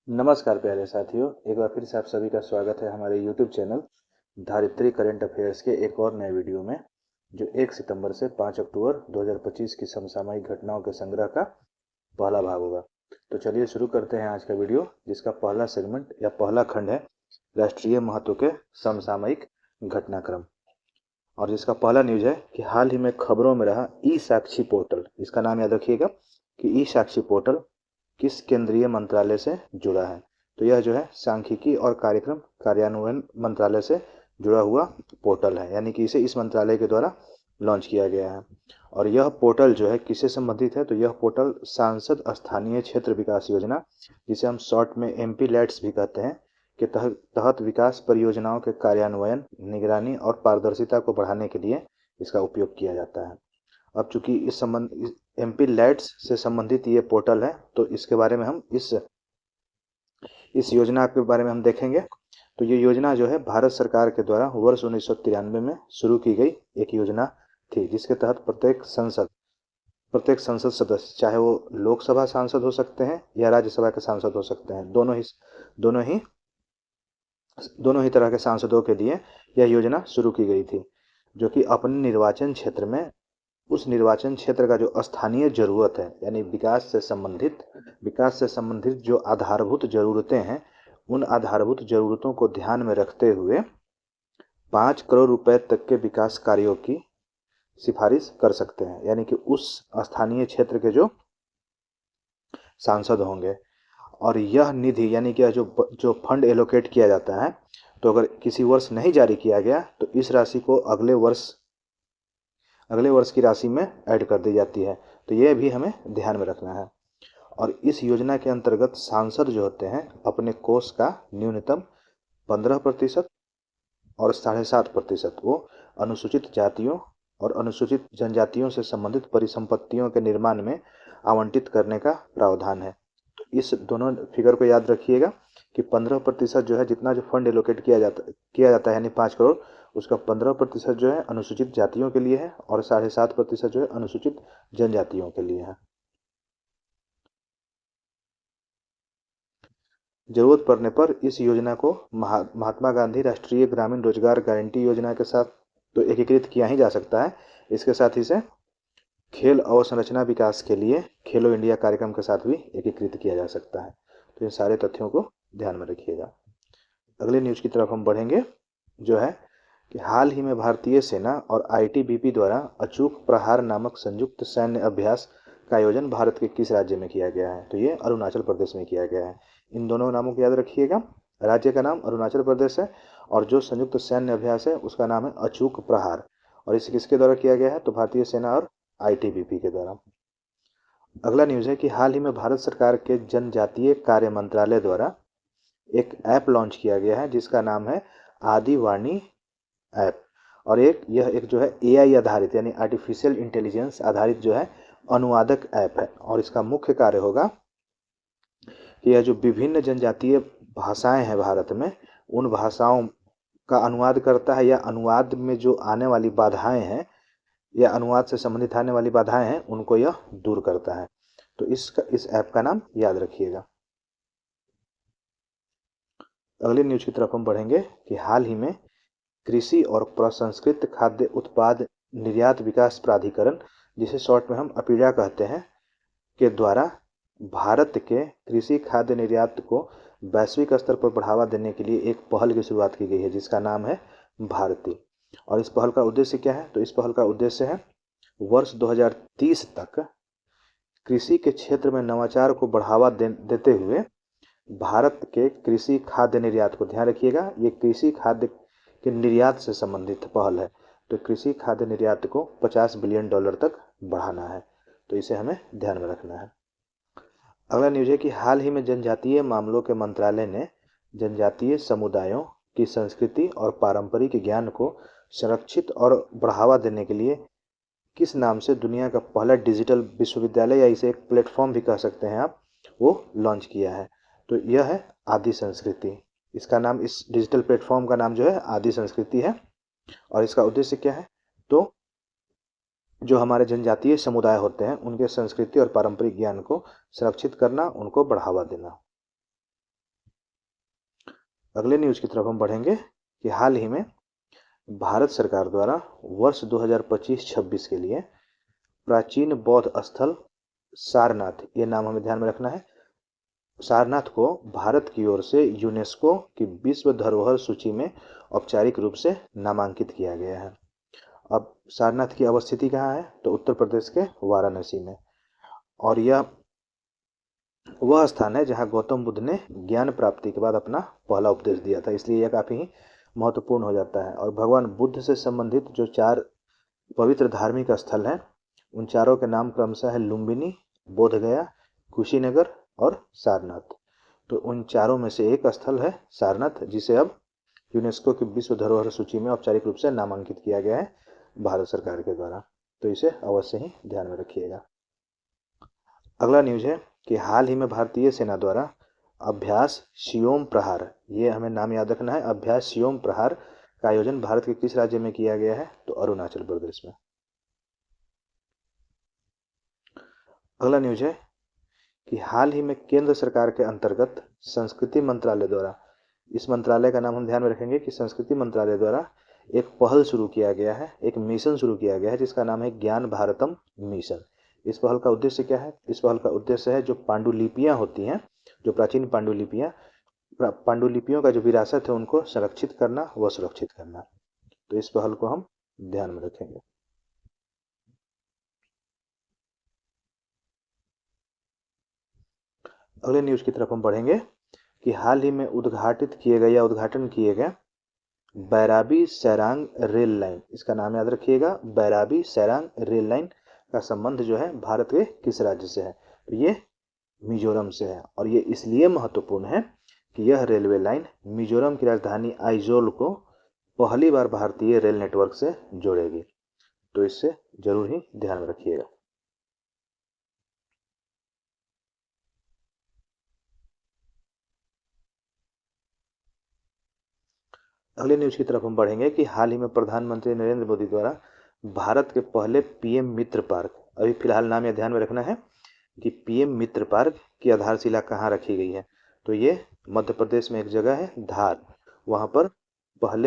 नमस्कार प्यारे साथियों, एक बार फिर से आप सभी का स्वागत है हमारे YouTube चैनल धारित्री करंट अफेयर्स के एक और नए वीडियो में, जो 1 सितंबर से 5 अक्टूबर 2025 की समसामयिक घटनाओं के संग्रह का पहला भाग होगा। तो चलिए शुरू करते हैं आज का वीडियो, जिसका पहला सेगमेंट या पहला खंड है राष्ट्रीय महत्व के समसामयिक घटनाक्रम, और जिसका पहला न्यूज है कि हाल ही में खबरों में रहा ई साक्षी पोर्टल। इसका नाम याद रखिएगा कि ई साक्षी पोर्टल किस केंद्रीय मंत्रालय से जुड़ा है। तो यह जो है सांख्यिकी और कार्यक्रम कार्यान्वयन मंत्रालय से जुड़ा हुआ पोर्टल है, यानी कि इसे इस मंत्रालय के द्वारा लॉन्च किया गया है। और यह पोर्टल जो है किससे संबंधित है, तो यह पोर्टल सांसद स्थानीय क्षेत्र विकास योजना, जिसे हम शॉर्ट में एमपी लैट्स भी कहते हैं, के तहत विकास परियोजनाओं के कार्यान्वयन, निगरानी और पारदर्शिता को बढ़ाने के लिए इसका उपयोग किया जाता है। अब चूंकि इस एमपी लैट्स से संबंधित ये पोर्टल है, तो इसके बारे में हम इस योजना के बारे में हम देखेंगे। तो ये योजना जो है भारत सरकार के द्वारा वर्ष 1993 में शुरू की गई एक योजना थी, जिसके तहत प्रत्येक संसद सदस्य, चाहे वो लोकसभा सांसद हो सकते हैं या राज्यसभा के सांसद हो सकते हैं, दोनों ही तरह के सांसदों के लिए यह योजना शुरू की गई थी, जो कि अपने निर्वाचन क्षेत्र में उस निर्वाचन क्षेत्र का जो स्थानीय जरूरत है, यानी विकास से संबंधित जो आधारभूत जरूरतें हैं, उन आधारभूत जरूरतों को ध्यान में रखते हुए 5 करोड़ रुपए तक के विकास कार्यों की सिफारिश कर सकते हैं। यानी कि उस स्थानीय क्षेत्र के जो सांसद होंगे, और यह निधि यानी कि जो फंड एलोकेट किया जाता है, तो अगर किसी वर्ष नहीं जारी किया गया तो इस राशि को अगले वर्ष की राशि में ऐड कर दी जाती है। तो यह भी हमें ध्यान में रखना है। और इस योजना के अंतर्गत सांसद जो होते हैं अपने कोष का न्यूनतम 15% और 7.5% वो अनुसूचित जातियों और अनुसूचित जनजातियों से संबंधित परिसंपत्तियों के निर्माण में आवंटित करने का प्रावधान है। तो इस दोनों फिगर को याद रखिएगा कि 15% जो है, जितना जो फंड एलोकेट किया जाता है यानी 5 करोड़, उसका 15% जो है अनुसूचित जातियों के लिए है और 7.5% जो है अनुसूचित जनजातियों के लिए है। जरूरत पड़ने पर इस योजना को महात्मा गांधी राष्ट्रीय ग्रामीण रोजगार गारंटी योजना के साथ तो एकीकृत किया ही जा सकता है। इसके साथ ही से खेल अवसंरचना विकास के लिए खेलो इंडिया कार्यक्रम के साथ भी एकीकृत किया जा सकता है। तो इन सारे तथ्यों को ध्यान में रखिएगा। अगले न्यूज की तरफ हम बढ़ेंगे, जो है कि हाल ही में भारतीय सेना और आईटीबीपी द्वारा अचूक प्रहार नामक संयुक्त सैन्य अभ्यास का आयोजन भारत के किस राज्य में किया गया है। तो ये अरुणाचल प्रदेश में किया गया है। इन दोनों नामों को याद रखिएगा। राज्य का नाम अरुणाचल प्रदेश है और जो संयुक्त सैन्य अभ्यास है उसका नाम है अचूक प्रहार। और इसे किसके द्वारा किया गया है, तो भारतीय सेना और आईटीबीपी के द्वारा। अगला न्यूज है कि हाल ही में भारत सरकार के जनजातीय कार्य मंत्रालय द्वारा एक ऐप लॉन्च किया गया है, जिसका नाम है आदिवाणी ऐप। और यह एक जो है एआई आधारित यानी आर्टिफिशियल इंटेलिजेंस आधारित जो है अनुवादक ऐप है। और इसका मुख्य कार्य होगा कि यह जो विभिन्न जनजातीय भाषाएं हैं भारत में, उन भाषाओं का अनुवाद करता है, या अनुवाद में जो आने वाली बाधाएं हैं या अनुवाद से संबंधित आने वाली बाधाएं हैं, उनको यह दूर करता है। तो इस ऐप का नाम याद रखिएगा। अगले न्यूज की तरफ हम बढ़ेंगे कि हाल ही में कृषि और प्रसंस्कृत खाद्य उत्पाद निर्यात विकास प्राधिकरण, जिसे शॉर्ट में हम अपीडा कहते हैं, के द्वारा भारत के कृषि खाद्य निर्यात को वैश्विक स्तर पर बढ़ावा देने के लिए एक पहल की शुरुआत की गई है, जिसका नाम है भारती। और इस पहल का उद्देश्य क्या है, तो इस पहल का उद्देश्य है वर्ष 2030 तक कृषि के क्षेत्र में नवाचार को बढ़ावा देते हुए भारत के कृषि खाद्य निर्यात को, ध्यान रखिएगा ये कृषि खाद्य के निर्यात से संबंधित पहल है, तो कृषि खाद्य निर्यात को $50 बिलियन तक बढ़ाना है। तो इसे हमें ध्यान में रखना है। अगला न्यूज है कि हाल ही में जनजातीय मामलों के मंत्रालय ने जनजातीय समुदायों की संस्कृति और पारंपरिक ज्ञान को संरक्षित और बढ़ावा देने के लिए किस नाम से दुनिया का पहला डिजिटल विश्वविद्यालय, या इसे एक प्लेटफॉर्म भी कह सकते हैं आप, वो लॉन्च किया है। तो यह है आदि संस्कृति। इसका नाम, इस डिजिटल प्लेटफॉर्म का नाम जो है आदि संस्कृति है। और इसका उद्देश्य क्या है, तो जो हमारे जनजातीय समुदाय होते हैं उनके संस्कृति और पारंपरिक ज्ञान को संरक्षित करना, उनको बढ़ावा देना। अगले न्यूज़ की तरफ हम बढ़ेंगे कि हाल ही में भारत सरकार द्वारा वर्ष 2025-26 के लिए प्राचीन बौद्ध स्थल सारनाथ, ये नाम हमें ध्यान में रखना है, सारनाथ को भारत की ओर से यूनेस्को की विश्व धरोहर सूची में औपचारिक रूप से नामांकित किया गया है। अब सारनाथ की अवस्थिति कहाँ है? तो उत्तर प्रदेश के वाराणसी में, और यह वह स्थान है जहां गौतम बुद्ध ने ज्ञान प्राप्ति के बाद अपना पहला उपदेश दिया था, इसलिए यह काफ़ी महत्वपूर्ण हो जाता है। और भगवान बुद्ध से संबंधित जो 4 पवित्र धार्मिक स्थल हैं, उन चारों के नाम क्रमशः है लुम्बिनी, बोधगया, कुशीनगर और सारनाथ। तो उन चारों में से एक स्थल है सारनाथ, जिसे अब यूनेस्को की विश्व धरोहर सूची में औपचारिक रूप से नामांकित किया गया है भारत सरकार के द्वारा, तो इसे अवश्य ही ध्यान में रखिएगा। अगला न्यूज़ है कि हाल ही में भारतीय सेना द्वारा अभ्यास सियोम प्रहार, ये हमें नाम याद रखना है, अभ्यास सियोम प्रहार का आयोजन भारत के किस राज्य में किया गया है? तो अरुणाचल प्रदेश में। अगला न्यूज़ है कि हाल ही में केंद्र सरकार के अंतर्गत संस्कृति मंत्रालय द्वारा, इस मंत्रालय का नाम हम ध्यान में रखेंगे कि संस्कृति मंत्रालय द्वारा एक पहल शुरू किया गया है, एक मिशन शुरू किया गया है जिसका नाम है ज्ञान भारतम मिशन। इस पहल का उद्देश्य क्या है? इस पहल का उद्देश्य है जो पांडुलिपियां होती हैं, जो प्राचीन पांडुलिपियों का जो विरासत है उनको संरक्षित करना व सुरक्षित करना। तो इस पहल को हम ध्यान में रखेंगे। अगले न्यूज़ की तरफ हम बढ़ेंगे कि हाल ही में उद्घाटन किए गए बैराबी सैरांग रेल लाइन, इसका नाम याद रखिएगा, बैराबी सैरांग रेल लाइन का संबंध जो है भारत के किस राज्य से है? तो ये मिजोरम से है, और ये इसलिए महत्वपूर्ण है कि यह रेलवे लाइन मिजोरम की राजधानी आइजोल को पहली बार भारतीय रेल नेटवर्क से जोड़ेगी, तो इससे जरूर ही ध्यान में रखिएगा। अगले न्यूज़ की तरफ हम बढ़ेंगे कि हाल ही में प्रधानमंत्री नरेंद्र मोदी द्वारा भारत के पहले पीएम मित्र पार्क, अभी फिलहाल नाम यह ध्यान में रखना है कि पीएम मित्र पार्क की आधारशिला कहाँ रखी गई है? तो ये मध्य प्रदेश में एक जगह है धार, वहाँ पर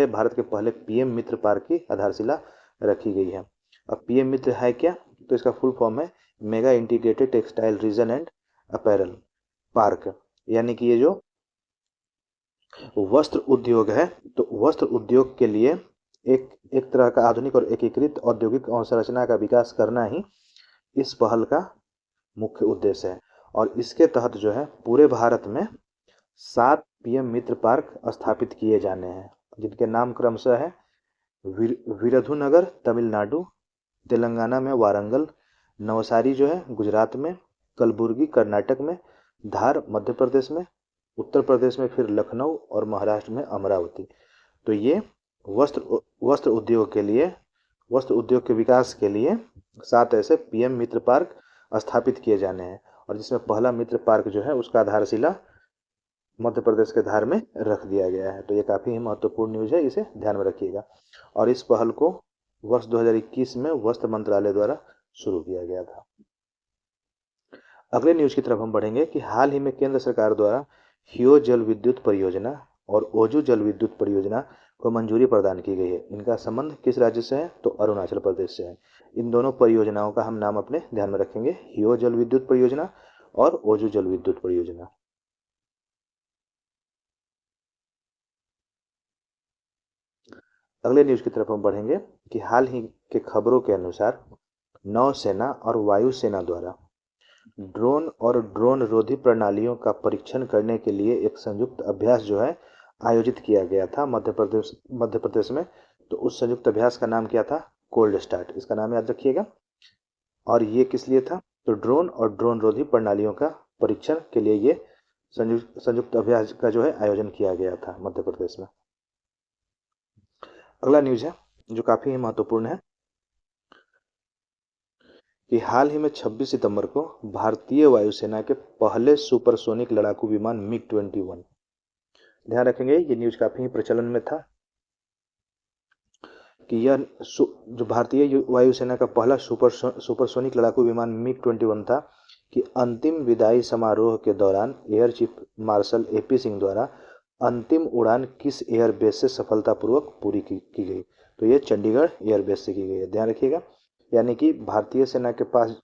भारत के पहले पीएम मित्र पार्क की आधारशिला रखी गई है। अब पीएम मित्र है क्या? तो इसका फुल फॉर्म है mega integrated textile reason and apparel park, यानी कि ये जो वस्त्र उद्योग है, तो वस्त्र उद्योग के लिए एक तरह का आधुनिक और एकीकृत औद्योगिक अवसंरचना का विकास करना ही इस पहल का मुख्य उद्देश्य है। और इसके तहत जो है पूरे भारत में 7 पीएम मित्र पार्क स्थापित किए जाने हैं, जिनके नाम क्रमशः है विरुधुनगर तमिलनाडु, तेलंगाना में वारंगल, नवसारी जो है गुजरात में, कलबुर्गी कर्नाटक में, धार मध्य प्रदेश में, उत्तर प्रदेश में फिर लखनऊ और महाराष्ट्र में अमरावती। तो ये वस्त्र उद्योग के विकास के लिए 7 ऐसे पीएम मित्र पार्क स्थापित किए जाने हैं, और जिसमें पहला मित्र पार्क जो है उसका आधारशिला मध्य प्रदेश के धार में रख दिया गया है। तो ये काफ़ी ही महत्वपूर्ण न्यूज़ है, इसे ध्यान में रखिएगा। और इस पहल को वर्ष 2021 में वस्त्र मंत्रालय द्वारा शुरू किया गया था। अगले न्यूज़ की तरफ हम बढ़ेंगे कि हाल ही में केंद्र सरकार द्वारा हियो जल विद्युत परियोजना और ओजू जल विद्युत परियोजना को मंजूरी प्रदान की गई है। इनका संबंध किस राज्य से है? तो अरुणाचल प्रदेश से है। इन दोनों परियोजनाओं का हम नाम अपने ध्यान में रखेंगे, हियो जल विद्युत परियोजना और ओजू जल विद्युत परियोजना। अगले न्यूज़ की तरफ हम बढ़ेंगे कि हाल ही के खबरों के अनुसार नौसेना और वायुसेना द्वारा ड्रोन और ड्रोन रोधी प्रणालियों का परीक्षण करने के लिए एक संयुक्त अभ्यास जो है आयोजित किया गया था मध्य प्रदेश में। तो उस संयुक्त अभ्यास का नाम क्या था? कोल्ड स्टार्ट, इसका नाम याद रखिएगा। और ये किस लिए था? तो ड्रोन और ड्रोन रोधी प्रणालियों का परीक्षण के लिए ये संयुक्त अभ्यास का जो है आयोजन किया गया था मध्य प्रदेश में। अगला न्यूज़ है जो काफ़ी महत्वपूर्ण है कि हाल ही में 26 सितंबर को भारतीय वायुसेना के पहले सुपरसोनिक लड़ाकू विमान MiG-21, ध्यान रखेंगे ये न्यूज़ काफ़ी प्रचलन में था कि यह जो भारतीय वायुसेना का पहला सुपरसोनिक लड़ाकू विमान MiG-21 था कि अंतिम विदाई समारोह के दौरान air chief marshal AP Singh द्वारा अंतिम उड़ान किस एयरबेस से सफलतापूर्वक पूरी की गई? तो ये चंडीगढ़ एयरबेस से की गई है, ध्यान रखिएगा। यानी कि भारतीय सेना के पास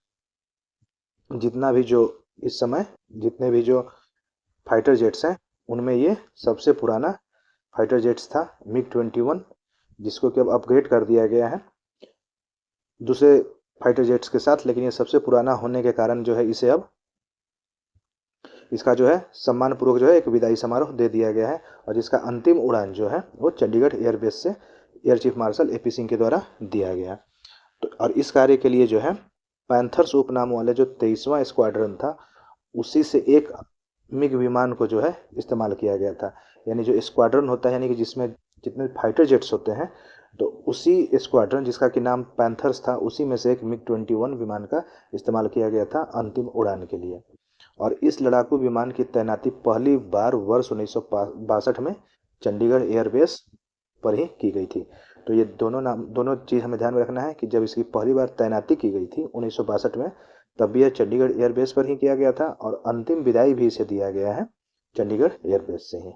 जितना भी जो इस समय जितने भी जो फाइटर जेट्स हैं, उनमें ये सबसे पुराना फाइटर जेट्स था MiG-21, जिसको कि अब अपग्रेड कर दिया गया है दूसरे फाइटर जेट्स के साथ। लेकिन ये सबसे पुराना होने के कारण जो है इसे अब इसका जो है सम्मान पूर्वक जो है एक विदाई समारोह दे दिया गया है, और जिसका अंतिम उड़ान जो है वो चंडीगढ़ एयरबेस से air chief marshal AP Singh के द्वारा दिया गया। तो और इस कार्य के लिए जो है पैंथर्स उपनाम वाले जो 23वां स्क्वाड्रन था, उसी से एक मिग विमान को जो है इस्तेमाल किया गया था। यानी जो स्क्वाड्रन होता है, यानी कि जिसमें जितने फाइटर जेट्स होते हैं, तो उसी स्क्वाड्रन जिसका कि नाम पैंथर्स था, उसी में से एक MiG-21 विमान का इस्तेमाल किया गया था अंतिम उड़ान के लिए। और इस लड़ाकू विमान की तैनाती पहली बार वर्ष 1962 में चंडीगढ़ एयरबेस पर ही की गई थी। तो ये दोनों चीज़ हमें ध्यान में रखना है कि जब इसकी पहली बार तैनाती की गई थी 1962 में, तब भी यह चंडीगढ़ एयरबेस पर ही किया गया था, और अंतिम विदाई भी इसे दिया गया है चंडीगढ़ एयरबेस से ही।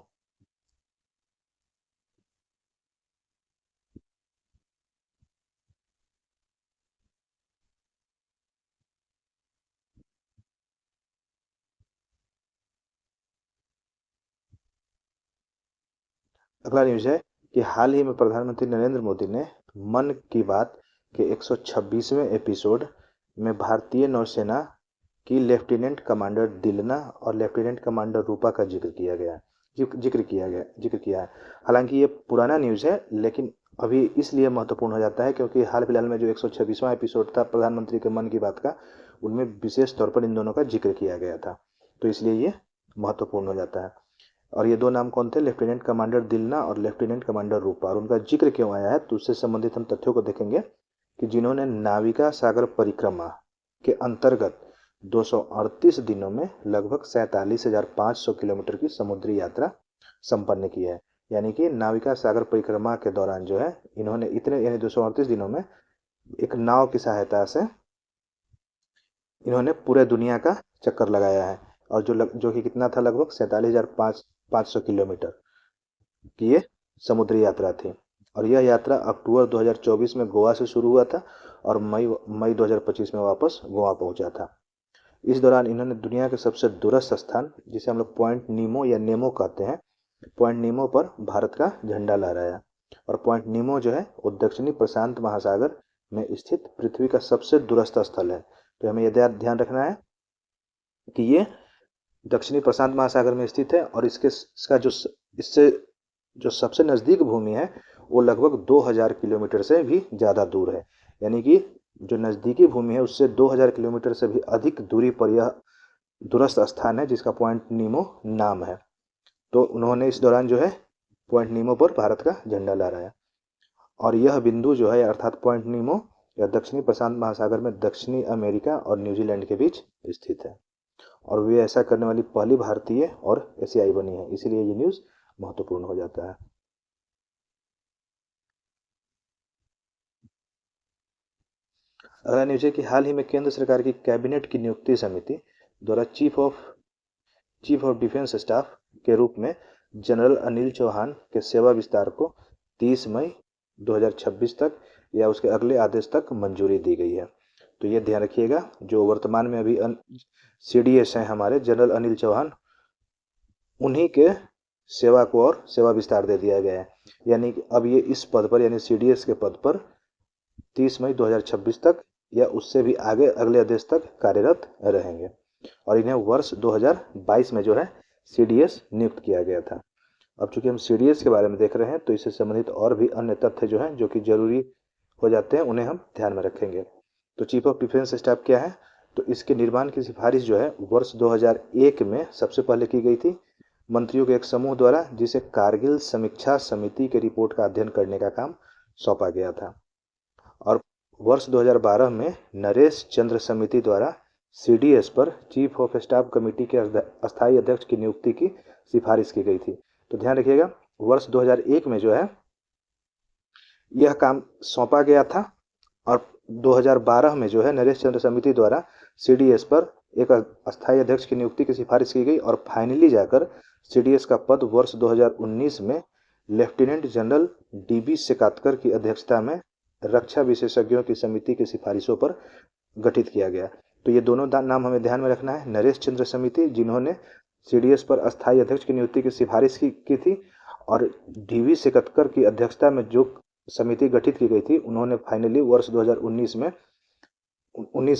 अगला न्यूज़ है कि हाल ही में प्रधानमंत्री नरेंद्र मोदी ने मन की बात के 126वें एपिसोड में भारतीय नौसेना की लेफ्टिनेंट कमांडर दिलना और लेफ्टिनेंट कमांडर रूपा का जिक्र किया है। हालांकि ये पुराना न्यूज़ है, लेकिन अभी इसलिए महत्वपूर्ण हो जाता है क्योंकि हाल फिलहाल में जो 126वां एपिसोड था प्रधानमंत्री के मन की बात का, उनमें विशेष तौर पर इन दोनों का जिक्र किया गया था, तो इसलिए ये महत्वपूर्ण हो जाता है। और ये दो नाम कौन थे? लेफ्टिनेंट कमांडर दिलना और लेफ्टिनेंट कमांडर रूपा। और उनका जिक्र क्यों आया है, तो उससे संबंधित हम तथ्यों को देखेंगे कि जिन्होंने नाविका सागर परिक्रमा के अंतर्गत 238 दिनों में लगभग 47,500 किलोमीटर की समुद्री यात्रा संपन्न की है। यानी कि नाविका सागर परिक्रमा के दौरान जो है इन्होंने इतने यानी 238 दिनों में एक नाव की सहायता से इन्होंने पूरे दुनिया का चक्कर लगाया है, और जो कि कितना था, लगभग 47,500 किलोमीटर की ये समुद्री यात्रा थी। और यह यात्रा अक्टूबर 2024 में गोवा से शुरू हुआ था और मई 2025 में वापस गोवा पहुंचा था। इस दौरान इन्होंने दुनिया के सबसे दूरस्थ स्थान, जिसे हम लोग पॉइंट नीमो या नेमो कहते हैं, पॉइंट नीमो पर भारत का झंडा लहराया। और पॉइंट नीमो जो है वो दक्षिणी प्रशांत महासागर में स्थित पृथ्वी का सबसे दूरस्थ स्थल है। तो हमें यह ध्यान रखना है कि ये दक्षिणी प्रशांत महासागर में स्थित है, और इससे जो सबसे नज़दीक भूमि है वो लगभग 2000 किलोमीटर से भी ज़्यादा दूर है। यानी कि जो नज़दीकी भूमि है उससे 2000 किलोमीटर से भी अधिक दूरी पर यह दूरस्थ स्थान है, जिसका पॉइंट नीमो नाम है। तो उन्होंने इस दौरान जो है पॉइंट नीमो पर भारत का झंडा लहराया। और यह बिंदु जो है अर्थात पॉइंट नीमो या दक्षिणी प्रशांत महासागर में दक्षिणी अमेरिका और न्यूजीलैंड के बीच स्थित है, और वे ऐसा करने वाली पहली भारतीय और एशियाई बनी है, इसीलिए ये न्यूज़ महत्वपूर्ण हो जाता है। अगला न्यूज़ है कि हाल ही में केंद्र सरकार की कैबिनेट की नियुक्ति समिति द्वारा चीफ ऑफ डिफेंस स्टाफ के रूप में जनरल अनिल चौहान के सेवा विस्तार को 30 मई 2026 तक या उसके अगले आदेश तक मंजूरी दी गई है। तो ये ध्यान रखिएगा, जो वर्तमान में अभी CDS हैं हमारे जनरल अनिल चौहान, उन्हीं के सेवा को और सेवा विस्तार दे दिया गया है। यानी कि अब ये इस पद पर यानी CDS के पद पर 30 मई 2026 तक या उससे भी आगे अगले आदेश तक कार्यरत रहेंगे, और इन्हें वर्ष 2022 में जो है CDS नियुक्त किया गया था। अब चूंकि हम CDS के बारे में देख रहे हैं, तो इससे संबंधित और भी अन्य तथ्य जो हैं जो कि जरूरी हो जाते हैं, उन्हें हम ध्यान में रखेंगे। तो चीफ ऑफ डिफेंस स्टाफ क्या है? तो इसके निर्माण की सिफारिश जो है वर्ष 2001 में सबसे पहले की गई थी मंत्रियों के एक समूह द्वारा, जिसे कारगिल समीक्षा समिति के रिपोर्ट का अध्ययन करने का काम सौंपा गया था। और वर्ष 2012 में नरेश चंद्र समिति द्वारा CDS पर चीफ ऑफ स्टाफ कमेटी के अस्थायी अध्यक्ष की नियुक्ति की सिफारिश की गई थी। तो ध्यान रखिएगा, वर्ष 2001 में जो है यह काम सौंपा गया था, और 2012 में जो है नरेश चंद्र समिति द्वारा CDS पर एक अस्थायी अध्यक्ष की नियुक्ति की सिफारिश की गई और फाइनली जाकर सीडीएस का पद वर्ष 2019 में लेफ्टिनेंट जनरल डीबी सेकातकर की अध्यक्षता में रक्षा विशेषज्ञों की समिति की सिफारिशों पर गठित किया गया। तो ये दोनों नाम हमें ध्यान में रखना है। नरेश चंद्र समिति, जिन्होंने सीडीएस पर अस्थायी अध्यक्ष की नियुक्ति की सिफारिश की थी, और डीवी सेकतकर की अध्यक्षता में जो समिति गठित की गई थी, उन्होंने फाइनली वर्ष 2019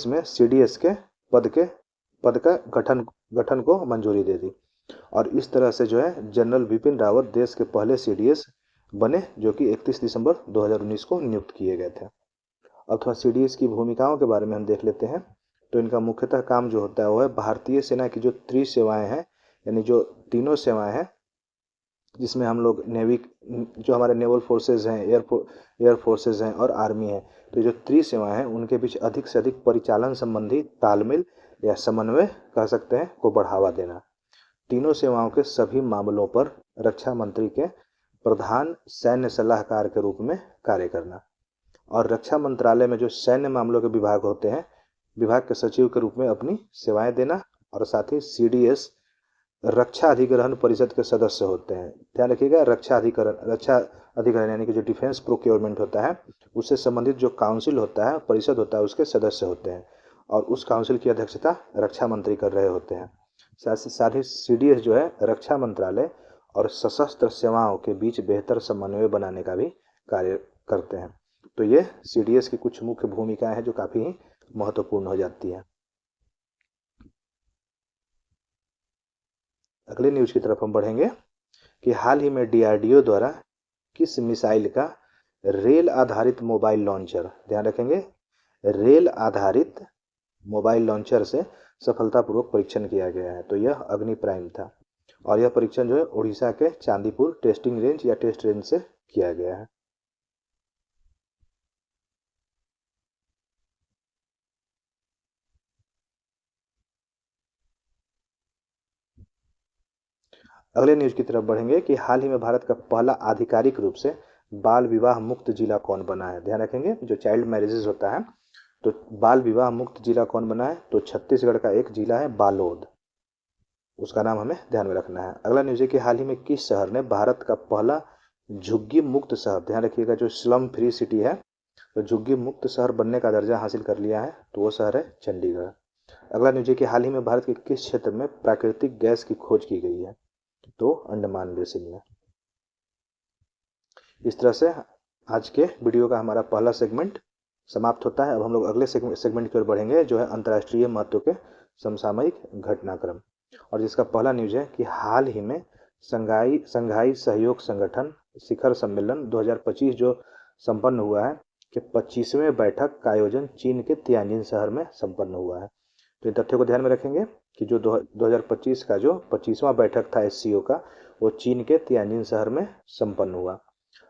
में सीडीएस के पद का गठन को मंजूरी दे दी। और इस तरह से जो है जनरल बिपिन रावत देश के पहले सीडीएस बने, जो कि 31 दिसंबर 2019 को नियुक्त किए गए थे। अब थोड़ा सीडीएस की भूमिकाओं के बारे में हम देख लेते हैं। तो इनका मुख्यतः काम जो होता है वो है भारतीय सेना की जो त्रिसेवाएं हैं, यानी जो तीनों सेवाएं हैं, जिसमें हम लोग नेवी, जो हमारे नेवल फोर्सेज हैं, एयर फोर्सेज हैं और आर्मी है, तो जो त्रिसेवाएं हैं उनके बीच अधिक से अधिक परिचालन संबंधी तालमेल या समन्वय कह सकते हैं को बढ़ावा देना। तीनों सेवाओं के सभी मामलों पर रक्षा मंत्री के प्रधान सैन्य सलाहकार के रूप में कार्य करना। और रक्षा मंत्रालय में जो सैन्य मामलों के विभाग होते हैं, विभाग के सचिव के रूप में अपनी सेवाएं देना। और साथ ही सीडीएस रक्षा अधिग्रहण परिषद के सदस्य होते हैं। ध्यान रखिएगा, रक्षा अधिग्रहण यानी कि जो डिफेंस प्रोक्योरमेंट होता है, उससे संबंधित जो काउंसिल होता है, परिषद होता है, उसके सदस्य होते हैं। और उस काउंसिल की अध्यक्षता रक्षा मंत्री कर रहे होते हैं। साथ ही सीडीएस जो है रक्षा मंत्रालय और सशस्त्र सेवाओं के बीच बेहतर समन्वय बनाने का भी कार्य करते हैं। तो ये सीडीएस की कुछ मुख्य भूमिकाएं हैं जो काफी महत्वपूर्ण हो जाती है। अगले न्यूज की तरफ हम बढ़ेंगे कि हाल ही में डीआरडीओ द्वारा किस मिसाइल का रेल आधारित मोबाइल लॉन्चर, ध्यान रखेंगे, रेल आधारित मोबाइल लॉन्चर से सफलतापूर्वक परीक्षण किया गया है। तो यह अग्नि प्राइम था, और यह परीक्षण जो है उड़ीसा के चांदीपुर टेस्टिंग रेंज या टेस्ट रेंज से किया गया है। अगले न्यूज की तरफ बढ़ेंगे कि हाल ही में भारत का पहला आधिकारिक रूप से बाल विवाह मुक्त जिला कौन बना है। ध्यान रखेंगे, जो चाइल्ड मैरिजेस होता है, तो बाल विवाह मुक्त जिला कौन बना है, तो छत्तीसगढ़ का एक जिला है बालोद, उसका नाम हमें ध्यान में रखना है। अगला न्यूज है कि हाल ही में किस शहर ने भारत का पहला झुग्गी मुक्त शहर, ध्यान रखिएगा, जो स्लम फ्री सिटी है, तो झुग्गी मुक्त शहर बनने का दर्जा हासिल कर लिया है, तो वो शहर है चंडीगढ़। अगला न्यूज है कि हाल ही में भारत के किस क्षेत्र में प्राकृतिक गैस की खोज की गई है, तो अंडमान बेसिन में। इस तरह से आज के वीडियो का हमारा पहला सेगमेंट समाप्त होता है। अब हम लोग अगले सेगमेंट की ओर बढ़ेंगे, जो है अंतर्राष्ट्रीय महत्व के समसामयिक घटनाक्रम, और जिसका पहला न्यूज है कि हाल ही में संघाई सहयोग संगठन शिखर सम्मेलन 2025 जो संपन्न हुआ है, कि 25वें बैठक का आयोजन चीन के तियानजिन शहर में संपन्न हुआ है। तो इन तथ्यों को ध्यान में रखेंगे कि जो 2025 का जो 25वां बैठक था एससीओ का, वो चीन के तियानजिन शहर में संपन्न हुआ।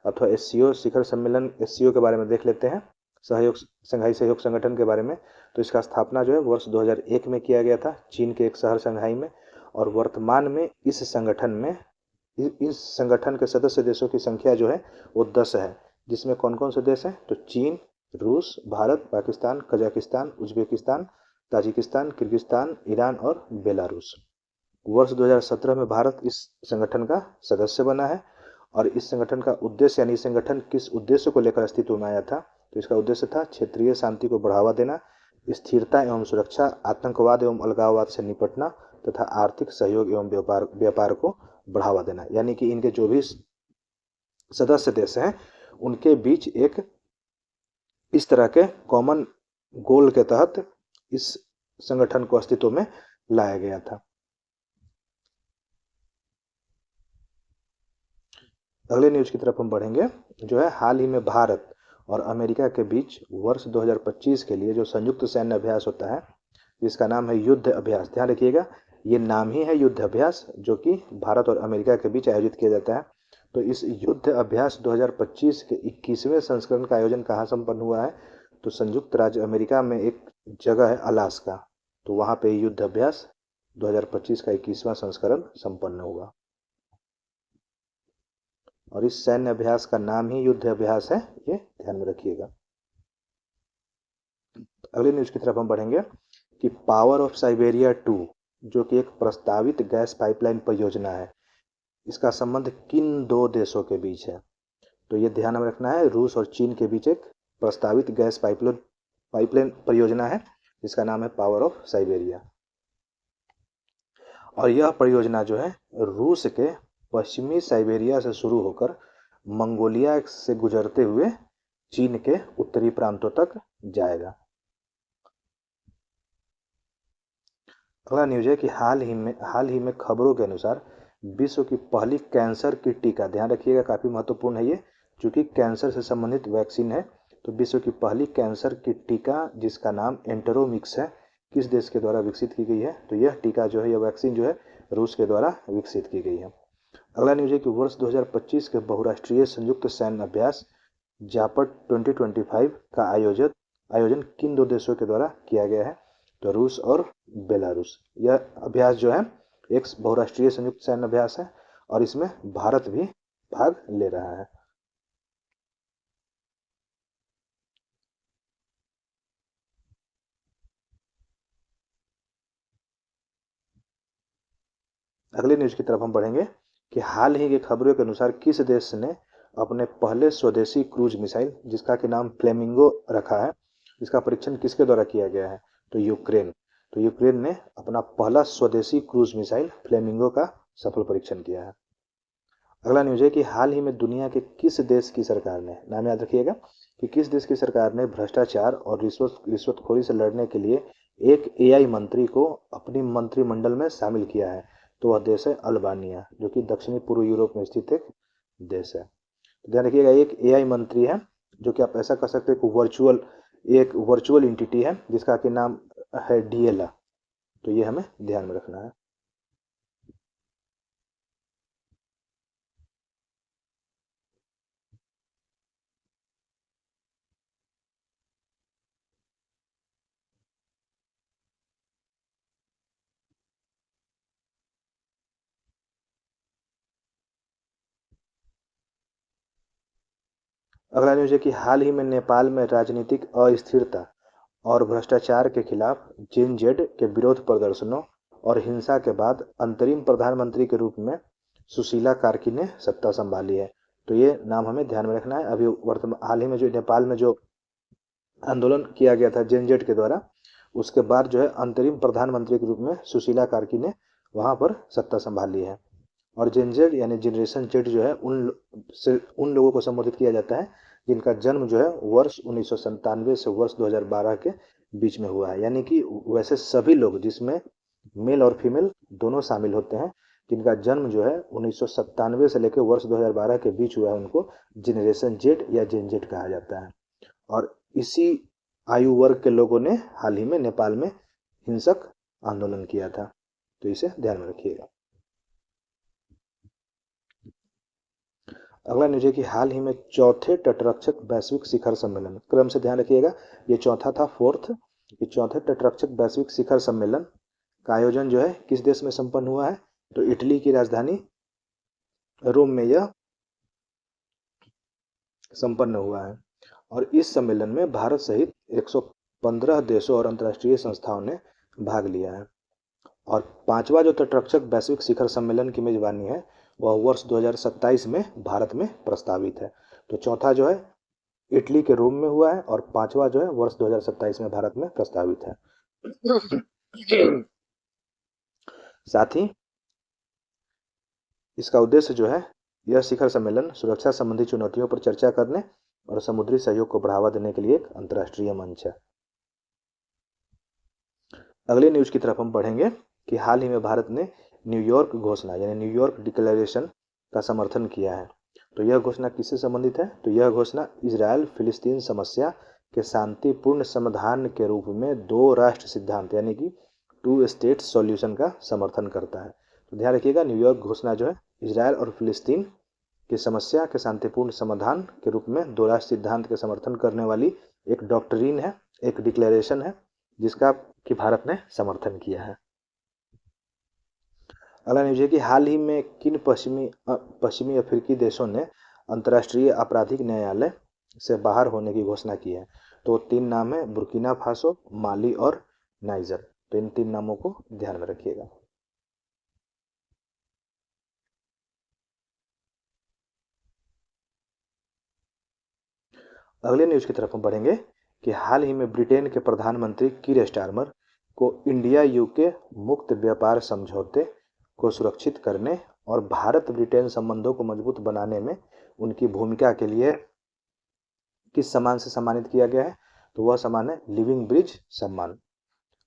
अथवा एससीओ शिखर सम्मेलन, एससीओ के बारे में देख लेते हैं, संघाई सहयोग संगठन के बारे में। तो इसका स्थापना जो है वर्ष 2001 में किया गया था चीन के एक शहर संघाई में। और वर्तमान में इस संगठन के सदस्य देशों की संख्या जो है वो 10 है, जिसमें कौन कौन से देश हैं, तो चीन, रूस, Bharat, Pakistan, Kazakhstan, Uzbekistan, Tajikistan, Kyrgyzstan, Iran और बेलारूस। वर्ष 2017 में भारत इस संगठन का सदस्य बना है। और इस संगठन का उद्देश्य, यानी संगठन किस उद्देश्य को लेकर अस्तित्व में आया था, तो इसका उद्देश्य था क्षेत्रीय शांति को बढ़ावा देना, स्थिरता एवं सुरक्षा, आतंकवाद एवं अलगाववाद से निपटना तथा आर्थिक सहयोग एवं व्यापार को बढ़ावा देना। यानी कि इनके जो भी सदस्य देश हैं उनके बीच एक इस तरह के कॉमन गोल के तहत इस संगठन को अस्तित्व में लाया गया था। अगले न्यूज की तरफ हम बढ़ेंगे, जो है हाल ही में भारत और अमेरिका के बीच वर्ष 2025 के लिए जो संयुक्त सैन्य अभ्यास होता है, जिसका नाम है युद्ध अभ्यास। ध्यान रखिएगा, ये नाम ही है युद्ध अभ्यास, जो कि भारत और अमेरिका के बीच आयोजित किया जाता है। तो इस युद्ध अभ्यास 2025 के 21वें संस्करण का आयोजन कहाँ संपन्न हुआ है, तो संयुक्त राज्य अमेरिका में एक जगह है अलास्का, तो वहाँ पे युद्ध अभ्यास 2025 का 21वां संस्करण संपन्न हुआ। और इस सैन्य अभ्यास का नाम ही युद्ध अभ्यास है, ये ध्यान में रखिएगा। अगले न्यूज की तरफ हम बढ़ेंगे कि पावर ऑफ साइबेरिया 2 जो कि एक प्रस्तावित गैस पाइपलाइन परियोजना है, इसका संबंध किन दो देशों के बीच है? तो ये ध्यान में रखना है, रूस और चीन के बीच एक प्रस्तावित गैस पाइपलाइन परियोजना है जिसका नाम है पावर ऑफ साइबेरिया। और यह परियोजना जो है रूस के पश्चिमी साइबेरिया से शुरू होकर मंगोलिया से गुजरते हुए चीन के उत्तरी प्रांतों तक जाएगा। अगला न्यूज है कि हाल ही में खबरों के अनुसार विश्व की पहली कैंसर की टीका, ध्यान रखिएगा काफ़ी महत्वपूर्ण है ये, क्योंकि कैंसर से संबंधित वैक्सीन है, तो विश्व की पहली कैंसर की टीका जिसका नाम एंटेरोमिक्स है, किस देश के द्वारा विकसित की गई है? तो यह टीका जो है, यह वैक्सीन जो है रूस के द्वारा विकसित की गई है। अगला न्यूज है कि वर्ष 2025 के बहुराष्ट्रीय संयुक्त सैन्य अभ्यास जापट 2025 का आयोजन किन दो देशों के द्वारा किया गया है? तो रूस और बेलारूस। यह अभ्यास जो है एक बहुराष्ट्रीय संयुक्त सैन्य अभ्यास है और इसमें भारत भी भाग ले रहा है। अगले न्यूज की तरफ हम बढ़ेंगे कि हाल ही की खबरों के अनुसार किस देश ने अपने पहले स्वदेशी क्रूज मिसाइल जिसका कि नाम फ्लेमिंगो रखा है, इसका परीक्षण किसके द्वारा किया गया है? तो यूक्रेन। तो यूक्रेन ने अपना पहला स्वदेशी क्रूज मिसाइल फ्लेमिंगो का सफल परीक्षण किया है। अगला न्यूज है कि हाल ही में दुनिया के किस देश की सरकार ने, नाम याद रखिएगा, कि किस देश की सरकार ने भ्रष्टाचार और रिश्वतखोरी से लड़ने के लिए एक एआई मंत्री को अपनी मंत्रिमंडल में शामिल किया है? तो वह देश है अल्बानिया, जो कि दक्षिणी पूर्व यूरोप में स्थित एक देश है। तो ध्यान रखिएगा, एक एआई मंत्री है जो कि आप ऐसा कर सकते हैं, एक वर्चुअल एंटिटी है जिसका कि नाम है डीएला। तो ये हमें ध्यान में रखना है। अगला न्यूज है कि हाल ही में नेपाल में राजनीतिक अस्थिरता और भ्रष्टाचार के खिलाफ जेनजेड के विरोध प्रदर्शनों और हिंसा के बाद अंतरिम प्रधानमंत्री के रूप में सुशीला कार्की ने सत्ता संभाली है। तो ये नाम हमें ध्यान में रखना है। अभी वर्तमान हाल ही में जो नेपाल में जो आंदोलन किया गया था जेनजेड के द्वारा, उसके बाद जो है अंतरिम प्रधानमंत्री के रूप में सुशीला कार्की ने वहां पर सत्ता संभाली है। और जेनजेड यानी जनरेशन जेड जो है उन लोगों को संबोधित किया जाता है जिनका जन्म जो है वर्ष 1997 से वर्ष 2012 के बीच में हुआ है, यानी कि वैसे सभी लोग जिसमें मेल और फीमेल दोनों शामिल होते हैं, जिनका जन्म जो है 1997 से लेकर वर्ष 2012 के बीच हुआ है, उनको जनरेशन जेड या जेनजेड कहा जाता है। और इसी आयु वर्ग के लोगों ने हाल ही में नेपाल में हिंसक आंदोलन किया था, तो इसे ध्यान में रखिएगा। अगला न्यूज है कि हाल ही में चौथे तटरक्षक वैश्विक शिखर सम्मेलन, क्रम से ध्यान रखिएगा, ये चौथा था, फोर्थ। ये चौथे तटरक्षक वैश्विक शिखर सम्मेलन का आयोजन जो है किस देश में संपन्न हुआ है? तो इटली की राजधानी रोम में यह संपन्न हुआ है। और इस सम्मेलन में भारत सहित 115 देशों और अंतर्राष्ट्रीय संस्थाओं ने भाग लिया है। और पांचवा जो तटरक्षक वैश्विक शिखर सम्मेलन की मेजबानी है वह वर्ष 2027 में भारत में प्रस्तावित है। तो चौथा जो है इटली के रोम में हुआ है और पांचवा जो है वर्ष 2027 में भारत में प्रस्तावित है। साथ ही इसका उद्देश्य जो है, यह शिखर सम्मेलन सुरक्षा संबंधी चुनौतियों पर चर्चा करने और समुद्री सहयोग को बढ़ावा देने के लिए एक अंतर्राष्ट्रीय मंच है। अगले न्यूज की तरफ हम बढ़ेंगे कि हाल ही में भारत ने न्यूयॉर्क घोषणा यानी न्यूयॉर्क डिक्लेरेशन का समर्थन किया है। तो यह घोषणा किससे संबंधित है? तो यह घोषणा इजराइल फिलिस्तीन समस्या के शांतिपूर्ण समाधान के रूप में दो राष्ट्र सिद्धांत यानी कि 2 स्टेट सॉल्यूशन का समर्थन करता है। तो ध्यान रखिएगा, न्यूयॉर्क घोषणा जो है इजराइल और फिलिस्तीन की समस्या के शांतिपूर्ण समाधान के रूप में दो राष्ट्र सिद्धांत के समर्थन करने वाली एक डॉक्ट्रिन है, एक डिक्लेरेशन है जिसका कि भारत ने समर्थन किया है। अगला न्यूज है कि हाल ही में किन पश्चिमी अफ्रीकी देशों ने अंतर्राष्ट्रीय आपराधिक न्यायालय से बाहर होने की घोषणा की है? तो 3 नाम है, बुर्किना फासो, माली और नाइजर। तो इन 3 नामों को ध्यान में रखिएगा। अगले न्यूज की तरफ हम बढ़ेंगे कि हाल ही में ब्रिटेन के प्रधानमंत्री कीर स्टारमर को इंडिया यूके मुक्त व्यापार समझौते को सुरक्षित करने और भारत ब्रिटेन संबंधों को मजबूत बनाने में उनकी भूमिका के लिए किस सम्मान से सम्मानित किया गया है? तो वह सम्मान है लिविंग ब्रिज सम्मान।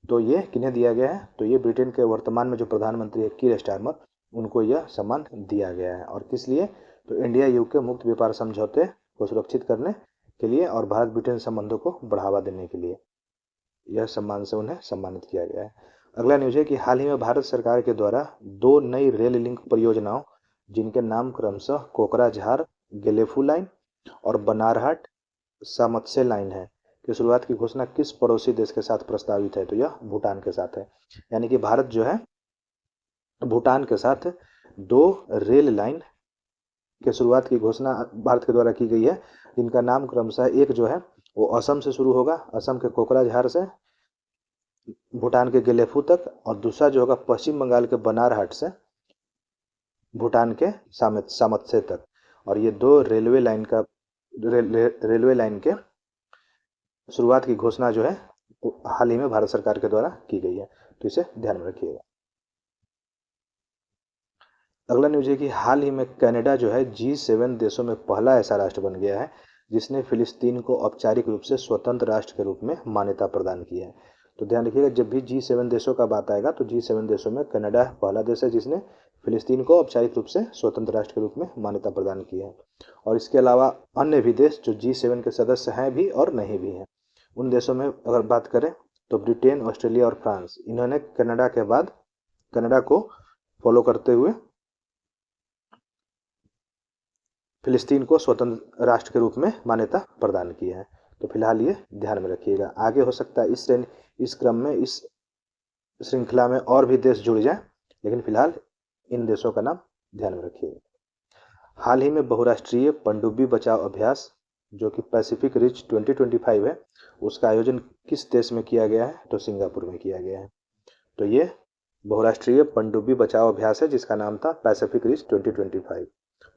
तो ये किन्हें दिया गया है? तो ये ब्रिटेन के वर्तमान में जो प्रधानमंत्री है कीर स्टारमर, उनको यह सम्मान दिया गया है। और किस लिए? तो इंडिया यूके मुक्त व्यापार समझौते को सुरक्षित करने के लिए और भारत ब्रिटेन संबंधों को बढ़ावा देने के लिए यह सम्मान से उन्हें सम्मानित किया गया है। अगला न्यूज है कि हाल ही में भारत सरकार के द्वारा 2 नई रेल लिंक परियोजनाओं, जिनके नाम क्रमशः कोकराझार गेलेफू लाइन और बनारहाट सामतसे लाइन है, की शुरुआत की घोषणा किस पड़ोसी देश के साथ प्रस्तावित है? तो यह भूटान के साथ है। यानी कि भारत जो है भूटान के साथ 2 रेल लाइन के शुरुआत की घोषणा भारत के द्वारा की गई है, जिनका नाम क्रमशः एक जो है वो असम से शुरू होगा, असम के कोकराझार से भूटान के गेलेफू तक, और दूसरा जो होगा पश्चिम बंगाल के बनारहाट से भूटान के सामतसे तक। और ये 2 रेलवे लाइन के शुरुआत की घोषणा जो है हाल ही में भारत सरकार के द्वारा की गई है। तो इसे ध्यान में रखिएगा। अगला न्यूज है कि हाल ही में कनाडा जो है G7 देशों में पहला ऐसा राष्ट्र बन गया है जिसने फिलिस्तीन को औपचारिक रूप से स्वतंत्र राष्ट्र के रूप में मान्यता प्रदान की है। तो ध्यान रखिएगा, जब भी G7 देशों का बात आएगा तो G7 देशों में कनाडा पहला देश है जिसने फिलिस्तीन को औपचारिक रूप से स्वतंत्र राष्ट्र के रूप में मान्यता प्रदान की है। और इसके अलावा अन्य भी देश जो G7 के सदस्य हैं भी और नहीं भी हैं, उन देशों में अगर बात करें तो ब्रिटेन, ऑस्ट्रेलिया और फ्रांस, इन्होंने कनाडा के बाद कनाडा को फॉलो करते हुए फिलिस्तीन को स्वतंत्र राष्ट्र के रूप में मान्यता प्रदान की है। तो फिलहाल ये ध्यान में रखिएगा। आगे हो सकता है इस क्रम में, इस श्रृंखला में और भी देश जुड़ जाएं, लेकिन फिलहाल इन देशों का नाम ध्यान में रखिएगा। हाल ही में बहुराष्ट्रीय पनडुब्बी बचाव अभ्यास जो कि पैसिफिक रिच 2025 है, उसका आयोजन किस देश में किया गया है? तो सिंगापुर में किया गया है। तो ये बहुराष्ट्रीय पनडुब्बी बचाव अभ्यास है जिसका नाम था पैसिफिक रिच 2025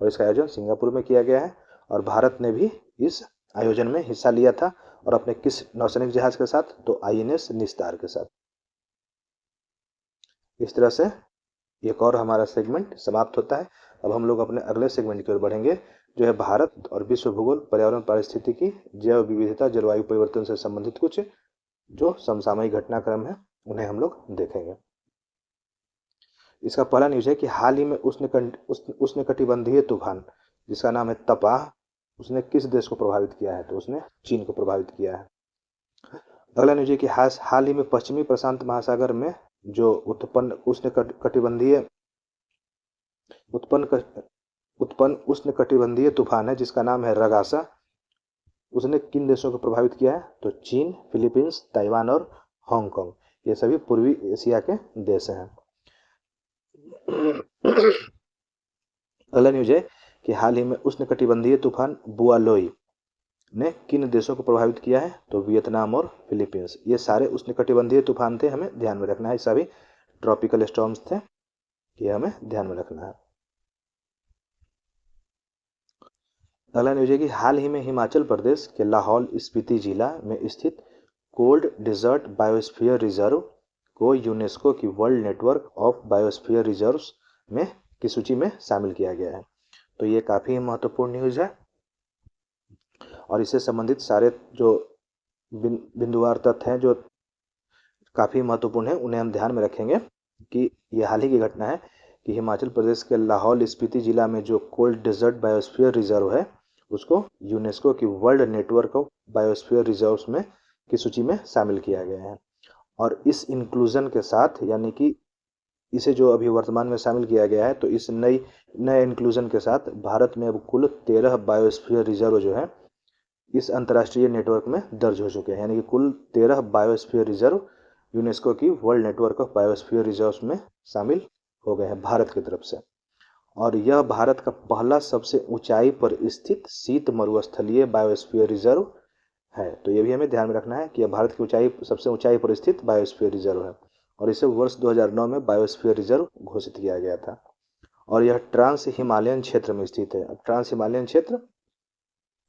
और इसका आयोजन सिंगापुर में किया गया है। और भारत ने भी इस आयोजन में हिस्सा लिया था और अपने किस नौसैनिक जहाज के साथ? तो INS निस्तार के साथ। इस तरह से एक और हमारा सेगमेंट समाप्त होता है। अब हम लोग अपने अगले सेगमेंट की ओर बढ़ेंगे जो है भारत और विश्व भूगोल, पर्यावरण, पारिस्थितिकी, जैव विविधता, जलवायु परिवर्तन से संबंधित कुछ जो समसामयिक घटनाक्रम है उन्हें हम लोग देखेंगे। इसका पहला न्यूज है कि हाल ही में उष्णकटिबंधीय तूफान जिसका नाम है तपाह, उसने किस देश को प्रभावित किया है? तो उसने चीन को प्रभावित किया है। अगला न्यूज है कि हाल ही में पश्चिमी प्रशांत महासागर में जो उत्पन्न उष्णकटिबंधीय तूफान है जिसका नाम है रगासा, उसने किन देशों को प्रभावित किया है? तो चीन, फिलीपींस, ताइवान और हांगकांग, ये सभी पूर्वी एशिया के देश हैं। अगला न्यूज है कि हाल ही में उष्णकटिबंधीय तूफान बुआलोई ने किन देशों को प्रभावित किया है? तो वियतनाम और फिलीपींस। ये सारे उष्णकटिबंधीय तूफान थे, हमें ध्यान में रखना है। सभी ट्रॉपिकल स्टॉर्म्स थे, ये हमें ध्यान में रखना है। अगला न्यूज है कि हाल ही में हिमाचल प्रदेश के लाहौल स्पीति जिला में स्थित कोल्ड डेजर्ट बायोस्फीयर रिजर्व को यूनेस्को की world network of biosphere reserves में की सूची में शामिल किया गया है। तो ये काफ़ी महत्वपूर्ण न्यूज़ है और इससे संबंधित सारे जो बिंदुवार तथ्य हैं जो काफ़ी महत्वपूर्ण हैं उन्हें हम ध्यान में रखेंगे कि ये हाल ही की घटना है कि हिमाचल प्रदेश के लाहौल स्पीति जिला में जो कोल्ड डेजर्ट बायोस्फीयर रिजर्व है उसको यूनेस्को की world network of biosphere reserves में की सूची में शामिल किया गया है। और इस इंक्लूजन के साथ, यानी कि इसे जो अभी वर्तमान में शामिल किया गया है, तो इस नए इंक्लूजन के साथ भारत में अब कुल 13 बायोस्फीयर रिजर्व जो है इस अंतर्राष्ट्रीय नेटवर्क में दर्ज हो चुके हैं। यानी कि कुल 13 बायोस्फीयर रिजर्व यूनेस्को की world network of biosphere reserves में शामिल हो गए हैं भारत की तरफ से। और यह भारत का पहला सबसे ऊंचाई पर स्थित शीत मरुस्थलीय बायोस्फीयर रिजर्व है। तो ये भी हमें ध्यान में रखना है कि यह भारत की ऊंचाई सबसे ऊंचाई पर स्थित बायोस्फीयर रिजर्व है और इसे वर्ष 2009 में बायोस्फीयर रिजर्व घोषित किया गया था। और यह ट्रांस हिमालयन क्षेत्र में स्थित है। अब ट्रांस हिमालयन क्षेत्र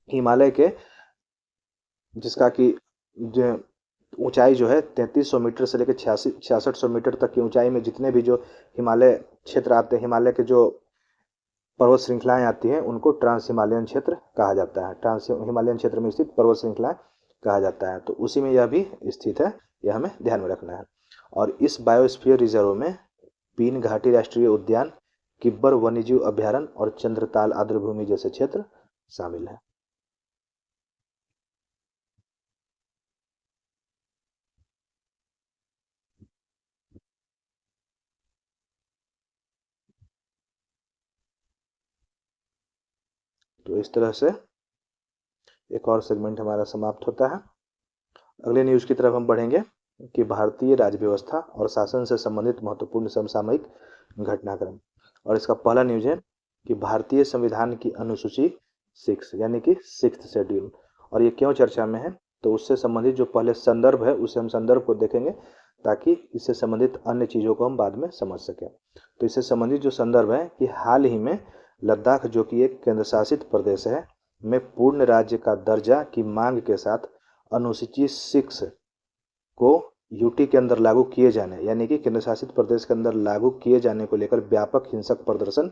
हिमालय के जिसका कि ऊंचाई जो है 3300 मीटर से लेकर 6600 मीटर तक की ऊंचाई में जितने भी जो हिमालय क्षेत्र आते हैं, हिमालय के जो पर्वत श्रृंखलाएं आती हैं, उनको ट्रांस हिमालयन क्षेत्र कहा जाता है। ट्रांस हिमालयन क्षेत्र में स्थित पर्वत श्रृंखलाएं कहा जाता है। तो उसी में यह भी स्थित है, यह हमें ध्यान में रखना है। और इस बायोस्फीयर रिजर्व में पीन घाटी राष्ट्रीय उद्यान, किब्बर वन्यजीव अभ्यारण्य और चंद्रताल आर्द्रभूमि जैसे क्षेत्र शामिल है। तो इस तरह से एक और सेगमेंट हमारा समाप्त होता है। अगले न्यूज़ की तरफ हम बढ़ेंगे कि भारतीय राज्य व्यवस्था और शासन से संबंधित महत्वपूर्ण समसामयिक घटनाक्रम। और इसका पहला न्यूज़ है कि भारतीय संविधान की अनुसूची 6 यानी कि 6th शेड्यूल। और ये क्यों चर्चा में है, तो उससे संबंधित जो पहले संदर्भ है उसे हम संदर्भ को देखेंगे ताकि इससे संबंधित अन्य चीज़ों को हम बाद में समझ सकें। तो इससे संबंधित जो संदर्भ है कि हाल ही में लद्दाख, जो कि एक केंद्र शासित प्रदेश है, में पूर्ण राज्य का दर्जा की मांग के साथ अनुसूची 6 को यूटी के अंदर लागू किए जाने यानी कि केंद्र शासित प्रदेश के अंदर लागू किए जाने को लेकर व्यापक हिंसक प्रदर्शन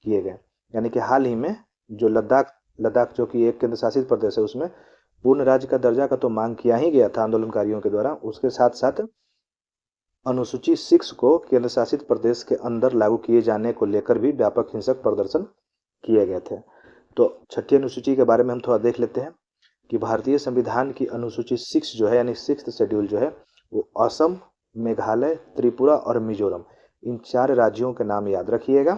किए गए। यानी कि हाल ही में जो लद्दाख जो कि एक केंद्र शासित प्रदेश है, उसमें पूर्ण राज्य का दर्जा का तो मांग किया ही गया था आंदोलनकारियों के द्वारा, उसके साथ साथ अनुसूची 6 को केंद्र शासित प्रदेश के अंदर लागू किए जाने को लेकर भी व्यापक हिंसक प्रदर्शन किए गए थे। तो छठी अनुसूची के बारे में हम थोड़ा देख लेते हैं कि भारतीय संविधान की अनुसूची 6 जो है यानी 6th शेड्यूल जो है वो असम, मेघालय, त्रिपुरा और मिजोरम, इन 4 राज्यों के नाम याद रखिएगा।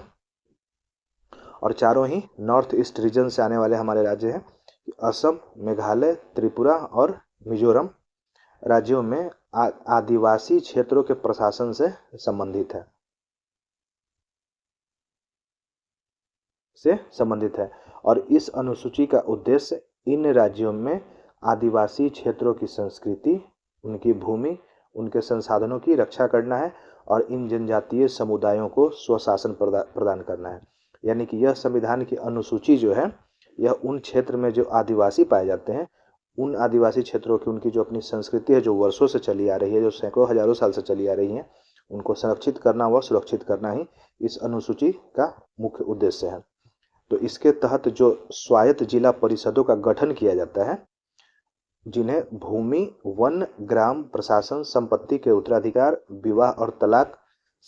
और चारों ही नॉर्थ ईस्ट रीजन से आने वाले हमारे राज्य हैं। असम, मेघालय, त्रिपुरा और मिजोरम राज्यों में आदिवासी क्षेत्रों के प्रशासन से संबंधित है और इस अनुसूची का उद्देश्य इन राज्यों में आदिवासी क्षेत्रों की संस्कृति, उनकी भूमि, उनके संसाधनों की रक्षा करना है और इन जनजातीय समुदायों को स्वशासन प्रदान करना है। यानी कि यह संविधान की अनुसूची जो है, यह उन क्षेत्र में जो आदिवासी पाए जाते हैं, उन आदिवासी क्षेत्रों की उनकी जो अपनी संस्कृति है, जो वर्षों से चली आ रही है, जो सैकड़ों हजारों साल से चली आ रही है, उनको संरक्षित करना व सुरक्षित करना ही इस अनुसूची का मुख्य उद्देश्य है। तो इसके तहत जो स्वायत्त जिला परिषदों का गठन किया जाता है, जिन्हें भूमि, वन, ग्राम प्रशासन, संपत्ति के उत्तराधिकार, विवाह और तलाक,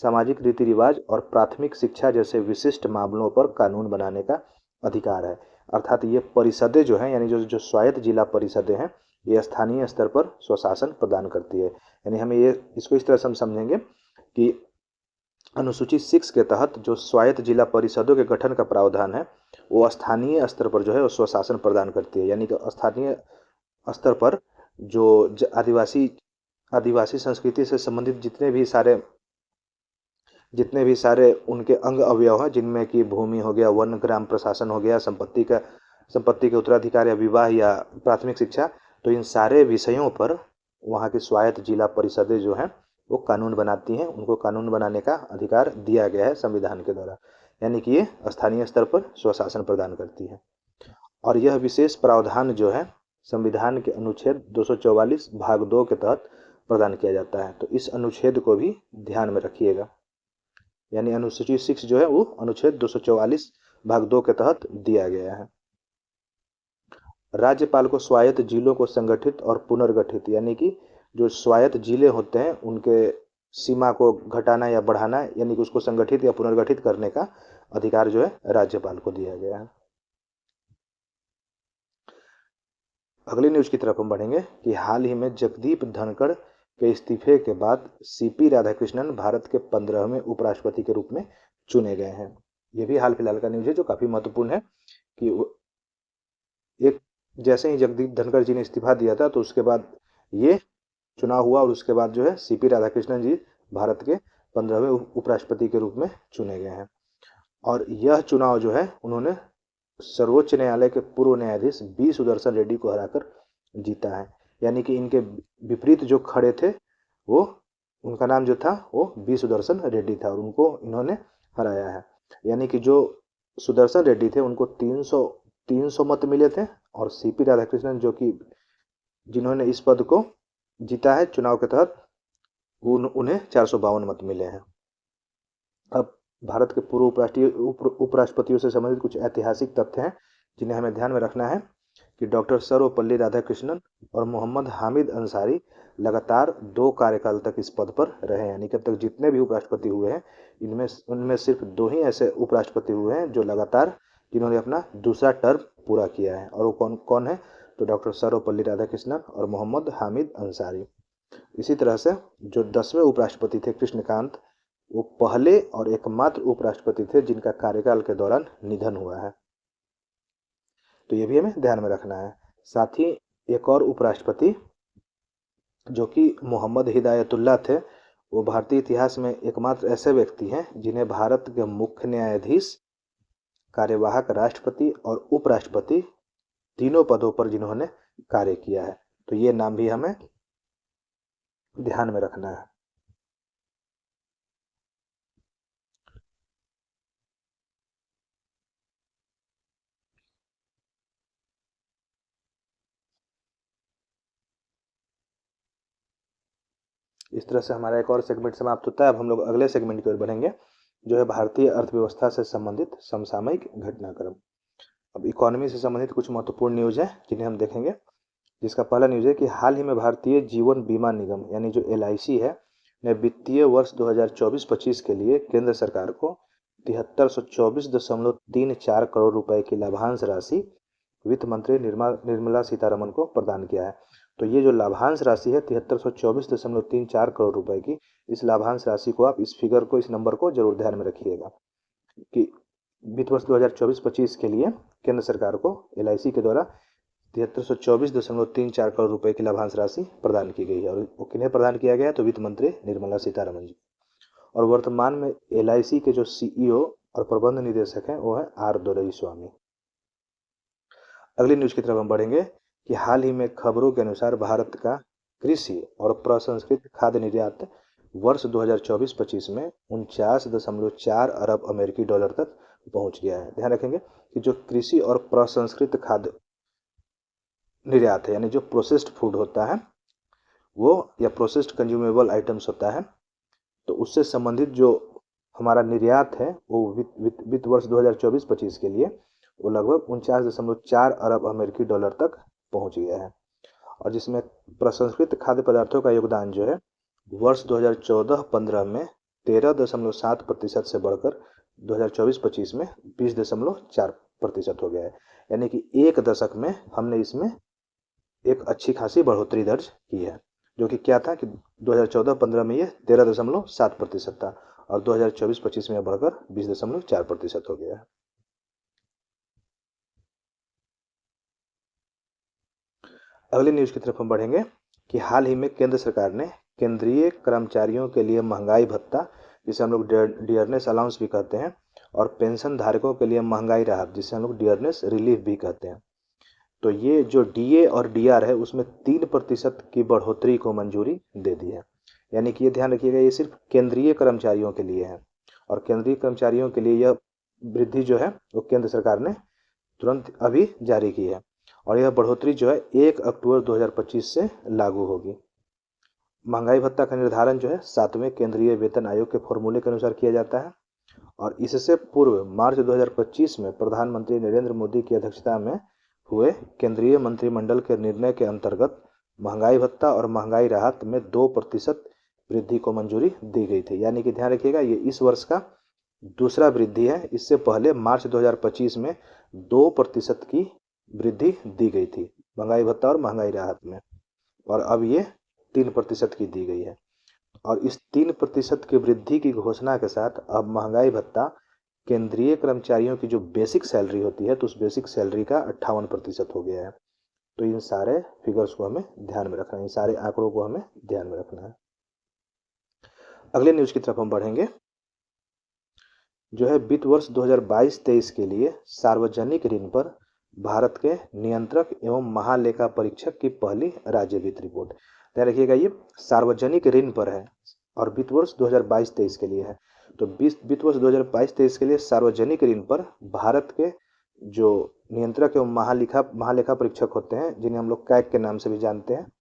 सामाजिक रीति रिवाज और प्राथमिक शिक्षा जैसे विशिष्ट मामलों पर कानून बनाने का अधिकार है। अर्थात ये परिषदें जो हैं, यानी जो स्वायत्त जिला परिषदें हैं, ये स्थानीय स्तर पर स्वशासन प्रदान करती है। यानी हमें ये इसको इस तरह से हम समझेंगे कि अनुसूची 6 के तहत जो स्वायत्त जिला परिषदों के गठन का प्रावधान है, वो स्थानीय स्तर पर जो है वो स्वशासन प्रदान करती है। यानी कि स्थानीय स्तर पर जो आदिवासी संस्कृति से संबंधित जितने भी सारे उनके अंग अवयव हैं, जिनमें कि भूमि हो गया, वन, ग्राम प्रशासन हो गया, संपत्ति के उत्तराधिकार या विवाह या प्राथमिक शिक्षा, तो इन सारे विषयों पर वहाँ की स्वायत्त जिला परिषदें जो हैं वो कानून बनाती हैं। उनको कानून बनाने का अधिकार दिया गया है संविधान के द्वारा। यानी कि ये स्थानीय स्तर पर स्वशासन प्रदान करती है। और यह विशेष प्रावधान जो है संविधान के अनुच्छेद 244 भाग 2 के तहत प्रदान किया जाता है। तो इस अनुच्छेद को भी ध्यान में रखिएगा। यानी अनुसूची 6 जो है वो अनुच्छेद 244 भाग 2 के तहत दिया गया है। राज्यपाल को स्वायत्त जिलों को संगठित और पुनर्गठित, यानी कि जो स्वायत्त जिले होते हैं उनके सीमा को घटाना या बढ़ाना, यानी कि उसको संगठित या पुनर्गठित करने का अधिकार जो है राज्यपाल को दिया गया है। अगली न्यूज की तरफ हम बढ़ेंगे कि हाल ही में जगदीप धनखड़ के इस्तीफे के बाद सीपी राधाकृष्णन भारत के 15वें उपराष्ट्रपति के रूप में चुने गए हैं। ये भी हाल फिलहाल का न्यूज है जो काफी महत्वपूर्ण है कि एक जैसे ही जगदीप धनखड़ जी ने इस्तीफा दिया था, तो उसके बाद ये चुनाव हुआ और उसके बाद जो है सीपी राधाकृष्णन जी भारत के 15वें उपराष्ट्रपति के रूप में चुने गए हैं। और यह चुनाव जो है उन्होंने सर्वोच्च न्यायालय के पूर्व न्यायाधीश बी सुदर्शन रेड्डी को हराकर जीता है। यानी कि इनके विपरीत जो खड़े थे वो, उनका नाम जो था वो बी सुदर्शन रेड्डी था और उनको इन्होंने हराया है। यानी कि जो सुदर्शन रेड्डी थे उनको 300 मत मिले थे और सीपी राधाकृष्णन जो कि जिन्होंने इस पद को जीता है चुनाव के तहत, उन्हें 452 मत मिले हैं। अब भारत के पूर्व उपराष्ट्रपतियों से संबंधित कुछ ऐतिहासिक तथ्य हैं जिन्हें हमें ध्यान में रखना है कि डॉक्टर सर्वपल्ली राधाकृष्णन और मोहम्मद हामिद अंसारी लगातार 2 कार्यकाल तक इस पद पर रहे। यानी कि अब तक जितने भी उपराष्ट्रपति हुए हैं उनमें सिर्फ 2 ही ऐसे उपराष्ट्रपति हुए हैं जो लगातार जिन्होंने अपना दूसरा टर्म पूरा किया है, और वो कौन कौन है, तो डॉक्टर सर्वपल्ली राधाकृष्णन और मोहम्मद हामिद अंसारी। इसी तरह से जो 10वें उपराष्ट्रपति थे कृष्णकांत, वो पहले और एकमात्र उपराष्ट्रपति थे जिनका कार्यकाल के दौरान निधन हुआ है। तो ये भी हमें ध्यान में रखना है। साथ ही एक और उपराष्ट्रपति जो कि मोहम्मद हिदायतुल्लाह थे, वो भारतीय इतिहास में एकमात्र ऐसे व्यक्ति हैं जिन्हें भारत के मुख्य न्यायाधीश, कार्यवाहक राष्ट्रपति और उपराष्ट्रपति तीनों पदों पर जिन्होंने कार्य किया है। तो ये नाम भी हमें ध्यान में रखना है। इस तरह से हमारा एक और सेगमेंट समाप्त होता है। अब हम लोग अगले सेगमेंट की ओर बढ़ेंगे जो है भारतीय अर्थव्यवस्था से संबंधित समसामयिक घटनाक्रम। अब इकोनॉमी से संबंधित कुछ महत्वपूर्ण न्यूज़ है जिन्हें हम देखेंगे, जिसका पहला न्यूज़ है कि हाल ही में भारतीय जीवन बीमा निगम यानी जो LIC है ने वित्तीय वर्ष 2024-25 के लिए केंद्र सरकार को 7324.34 करोड़ रुपए की लाभांश राशि वित्त मंत्री निर्मला सीतारमन को प्रदान किया है। तो ये जो लाभांश राशि है 7324.34 करोड़ रुपए की, इस लाभांश राशि को आप इस नंबर को जरूर ध्यान में रखिएगा कि वित्त वर्ष 2024-25 के लिए केंद्र सरकार को LIC के द्वारा 7324.34 करोड़ रुपए की लाभांश राशि प्रदान की गई है। और वो किन्हें प्रदान किया गया है, तो वित्त मंत्री निर्मला सीतारमन जी। और वर्तमान में LIC के जो CEO और प्रबंध निदेशक हैं वो है R दोरईस्वामी। अगली न्यूज की तरफ हम बढ़ेंगे कि हाल ही में खबरों के अनुसार भारत का कृषि और प्रसंस्कृत खाद्य निर्यात वर्ष 2024-25 में 49.4 अरब अमेरिकी डॉलर तक पहुंच गया है। ध्यान रखेंगे कि जो कृषि और प्रसंस्कृत खाद्य निर्यात है यानी जो प्रोसेस्ड फूड होता है वो, या प्रोसेस्ड कंज्यूमेबल आइटम्स होता है, तो उससे संबंधित जो हमारा निर्यात है वो वित्त वर्ष 2024-25 के लिए वो लगभग 49.4 अरब अमेरिकी डॉलर तक पहुंच गया है। और जिसमें प्रसंस्कृत खाद्य पदार्थों का योगदान जो है वर्ष 2014-15 में 13.7% से बढ़कर 2024-25 में 20.4% हो गया है। यानी कि एक दशक में हमने इसमें एक अच्छी खासी बढ़ोतरी दर्ज की है, जो कि क्या था कि 2014-15 में ये 13.7% था और 2024-25 में बढ़कर 20.4% हो गया है। अगली न्यूज की तरफ हम बढ़ेंगे कि हाल ही में केंद्र सरकार ने केंद्रीय कर्मचारियों के लिए महंगाई भत्ता, जिसे हम लोग डियरनेस अलाउंस भी कहते हैं, और पेंशन धारकों के लिए महंगाई राहत, जिसे हम लोग डियरनेस रिलीफ भी कहते हैं, तो ये जो DA और DR है उसमें 3% की बढ़ोतरी को मंजूरी दे दी है। यानी कि ये ध्यान रखिएगा, ये सिर्फ केंद्रीय कर्मचारियों के लिए है और केंद्रीय कर्मचारियों के लिए यह वृद्धि जो है वो केंद्र सरकार ने तुरंत अभी जारी की है और यह बढ़ोतरी जो है 1 अक्टूबर 2025 से लागू होगी। महंगाई भत्ता का निर्धारण जो है 7वें केंद्रीय वेतन आयोग के फॉर्मूले के अनुसार किया जाता है और इससे पूर्व मार्च 2025 में प्रधानमंत्री नरेंद्र मोदी की अध्यक्षता में हुए केंद्रीय मंत्रिमंडल के निर्णय के अंतर्गत महंगाई भत्ता और महंगाई राहत में 2% वृद्धि को मंजूरी दी गई थी। यानी कि ध्यान रखिएगा ये इस वर्ष का दूसरा वृद्धि है। इससे पहले मार्च 2025 में 2% की वृद्धि दी गई थी महंगाई भत्ता और महंगाई राहत में, और अब ये 3% की दी गई है। और इस 3% की वृद्धि की घोषणा के साथ अब महंगाई भत्ता केंद्रीय कर्मचारियों की जो बेसिक सैलरी होती है तो उस बेसिक सैलरी का 58% हो गया है। तो इन सारे फिगर्स को हमें ध्यान में रखना है, इन सारे आंकड़ों को हमें ध्यान में रखना है। अगले न्यूज की तरफ हम बढ़ेंगे जो है वित्त वर्ष 2022-23 के लिए सार्वजनिक ऋण पर भारत के नियंत्रक एवं महालेखा परीक्षक की पहली राज्य वित्त रिपोर्ट। ध्यान रखिएगा, ये सार्वजनिक ऋण पर है और वित्त वर्ष 2022-23 के लिए है। तो वित्त वर्ष 2022-23 के लिए सार्वजनिक ऋण पर भारत के जो नियंत्रक एवं महालेखा परीक्षक होते हैं, जिन्हें हम लोग कैग के नाम से भी जानते हैं,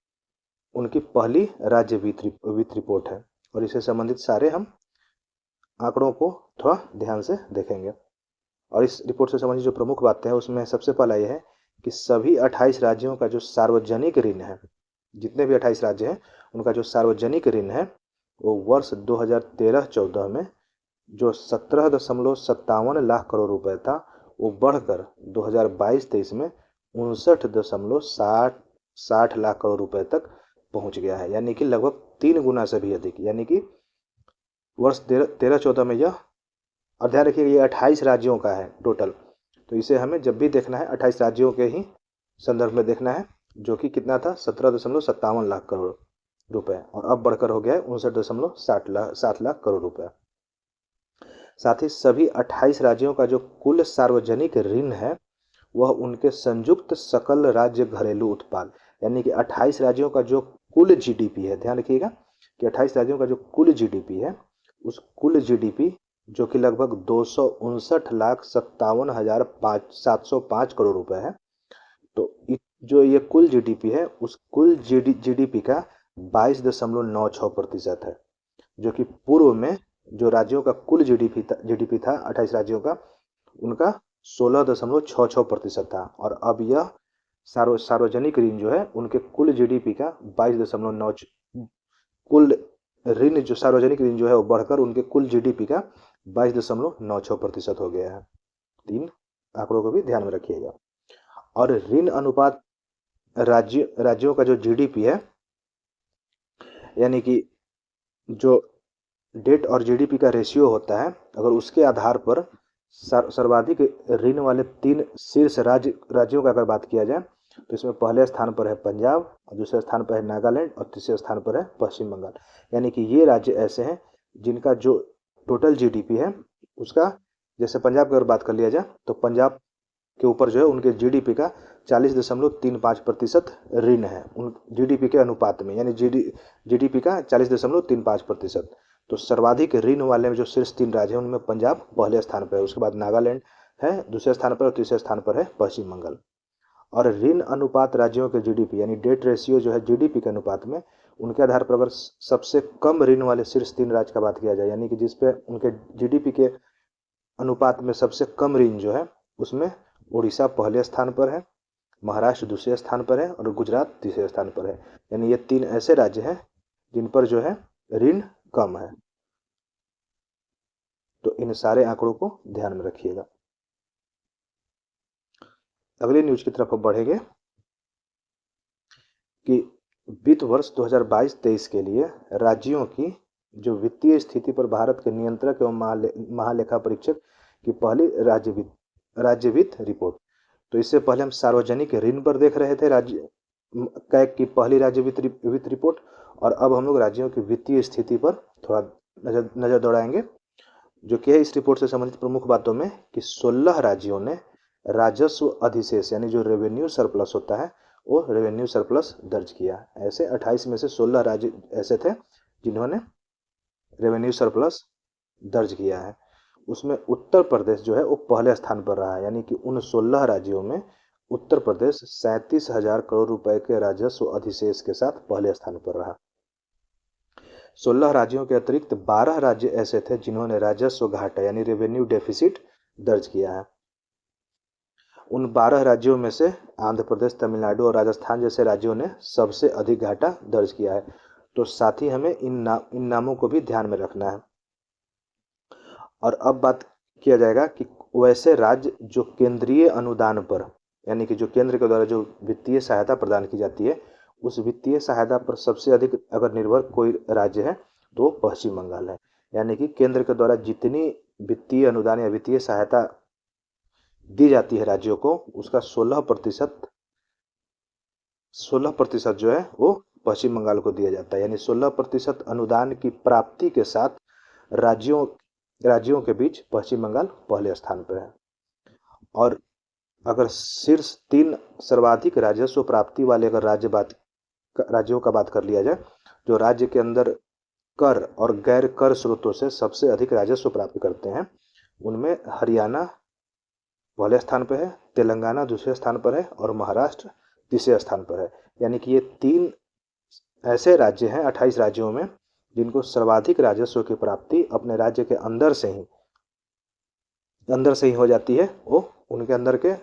उनकी पहली राज्य वित्त रिपोर्ट है। और इससे संबंधित सारे हम आंकड़ों को थोड़ा ध्यान से देखेंगे। और इस रिपोर्ट से संबंधित जो प्रमुख बातें हैं उसमें सबसे पहला यह है कि सभी 28 राज्यों का जो सार्वजनिक ऋण है, जितने भी 28 राज्य हैं उनका जो सार्वजनिक ऋण है वो वर्ष 2013-14 में जो 17.57 लाख करोड़ रुपए था, वो बढ़कर 2022-23 में 59.60 लाख करोड़ रुपए तक पहुंच गया है, यानी कि लगभग 3 गुना से भी अधिक। यानी कि वर्ष 13-14 में यह, और ध्यान रखिए ये 28 राज्यों का है टोटल, तो इसे हमें जब भी देखना है 28 राज्यों के ही संदर्भ में देखना है, जो कि कितना था 17.57 लाख करोड़ रुपए, और अब बढ़कर हो गया है 59.7 लाख करोड़ रुपए। साथ ही सभी 28 राज्यों का जो कुल सार्वजनिक ऋण है वह उनके संयुक्त सकल राज्य घरेलू उत्पाद, यानी कि 28 राज्यों का जो कुल जीडीपी है, ध्यान रखिएगा कि 28 राज्यों का जो कुल जीडीपी है, उस कुल जीडीपी जो कि लगभग 259,57,705 करोड़ रुपए है, तो जो ये कुल जीडीपी है उस कुल जीडीपी का 22.96% है, जो कि पूर्व में जो राज्यों का कुल जीडीपी था 28 राज्यों का, उनका 16.66% था। और अब यह सार्वजनिक ऋण जो है उनके कुल जीडीपी का 22.9, कुल ऋण जो सार्वजनिक ऋण जो है वो बढ़कर उनके कुल जीडीपी का 22.96% हो गया है। 3 आंकड़ों को भी ध्यान में रखिएगा। और ऋण अनुपात राज्यों का जो जीडीपी है, यानी कि जो डेट और जीडीपी का रेशियो होता है, अगर उसके आधार पर सर्वाधिक ऋण वाले 3 शीर्ष राज्यों का अगर बात किया जाए तो इसमें पहले स्थान पर है पंजाब, और दूसरे स्थान पर है नागालैंड, और तीसरे स्थान पर है पश्चिम बंगाल। यानी कि ये राज्य ऐसे हैं जिनका जो टोटल जीडीपी है उसका, जैसे पंजाब की अगर बात कर लिया जाए तो पंजाब के ऊपर जो है उनके जीडीपी का 40.35% ऋण है उन जीडीपी के अनुपात में, यानी जीडीपी का 40.35%। तो सर्वाधिक ऋण वाले में जो शीर्ष 3 राज्य हैं उनमें पंजाब पहले स्थान पर है, उसके बाद नागालैंड है दूसरे स्थान पर, और तीसरे स्थान पर है पश्चिम बंगाल। और ऋण अनुपात राज्यों के जीडीपी, यानी डेट रेशियो जो है जीडीपी के अनुपात में, उनके आधार पर अगर सबसे कम ऋण वाले शीर्ष 3 राज्य का बात किया जाए, यानी कि जिसपे उनके जीडीपी के अनुपात में सबसे कम ऋण जो है, उसमें उड़ीसा पहले स्थान पर है, महाराष्ट्र दूसरे स्थान पर है, और गुजरात तीसरे स्थान पर है। यानी ये 3 ऐसे राज्य हैं जिन पर जो है ऋण कम है। तो इन सारे आंकड़ों को ध्यान में रखिएगा। अगले न्यूज की तरफ बढ़ेंगे कि वित्त वर्ष 2022-23 के लिए राज्यों की जो वित्तीय स्थिति पर भारत के नियंत्रक एवं महालेखा परीक्षक की पहली राज्य वित्त रिपोर्ट। तो इससे पहले हम सार्वजनिक ऋण पर देख रहे थे राज्य कैग की पहली राज्य वित्त रिपोर्ट, और अब हम लोग राज्यों की वित्तीय स्थिति पर थोड़ा नजर दौड़ाएंगे, जो कि है इस रिपोर्ट से संबंधित प्रमुख बातों में कि 16 राज्यों ने राजस्व अधिशेष, यानी जो रेवेन्यू सरप्लस होता है, वो रेवेन्यू सरप्लस दर्ज किया। ऐसे 28 में से 16 राज्य ऐसे थे जिन्होंने रेवेन्यू सरप्लस दर्ज किया है। उसमें उत्तर प्रदेश जो है वो पहले स्थान पर रहा है, यानी कि उन 16 राज्यों में उत्तर प्रदेश 37,000 करोड़ रुपए के राजस्व अधिशेष के साथ पहले स्थान पर रहा। 16 राज्यों के अतिरिक्त 12 राज्य ऐसे थे जिन्होंने राजस्व घाटा, यानी रेवेन्यू डेफिसिट दर्ज किया है। उन 12 राज्यों में से आंध्र प्रदेश, तमिलनाडु और राजस्थान जैसे राज्यों ने सबसे अधिक घाटा दर्ज किया है। तो साथ ही हमें इन नामों को भी ध्यान में रखना है। और अब बात किया जाएगा कि वैसे राज्य जो केंद्रीय अनुदान पर, यानी कि जो केंद्र के द्वारा जो वित्तीय सहायता प्रदान की जाती है, उस वित्तीय सहायता पर सबसे अधिक अगर निर्भर कोई राज्य है तो पश्चिम बंगाल है। यानी कि केंद्र के द्वारा जितनी वित्तीय अनुदान या वित्तीय सहायता दी जाती है राज्यों को, उसका 16% जो है वो पश्चिम बंगाल को दिया जाता है। यानी 16% अनुदान की प्राप्ति के साथ राज्यों के बीच पश्चिम बंगाल पहले स्थान पर है। और अगर शीर्ष 3 सर्वाधिक राजस्व प्राप्ति वाले अगर राज्यों का बात कर लिया जाए, जो राज्य के अंदर कर और गैर कर स्रोतों से सबसे अधिक राजस्व प्राप्त करते हैं, उनमें हरियाणा पहले स्थान पर है, तेलंगाना दूसरे स्थान पर है और महाराष्ट्र तीसरे स्थान पर है। यानी कि ये 3 ऐसे राज्य हैं 28 राज्यों में जिनको सर्वाधिक राजस्व की प्राप्ति अपने राज्य के अंदर से ही हो जाती है, वो उनके अंदर के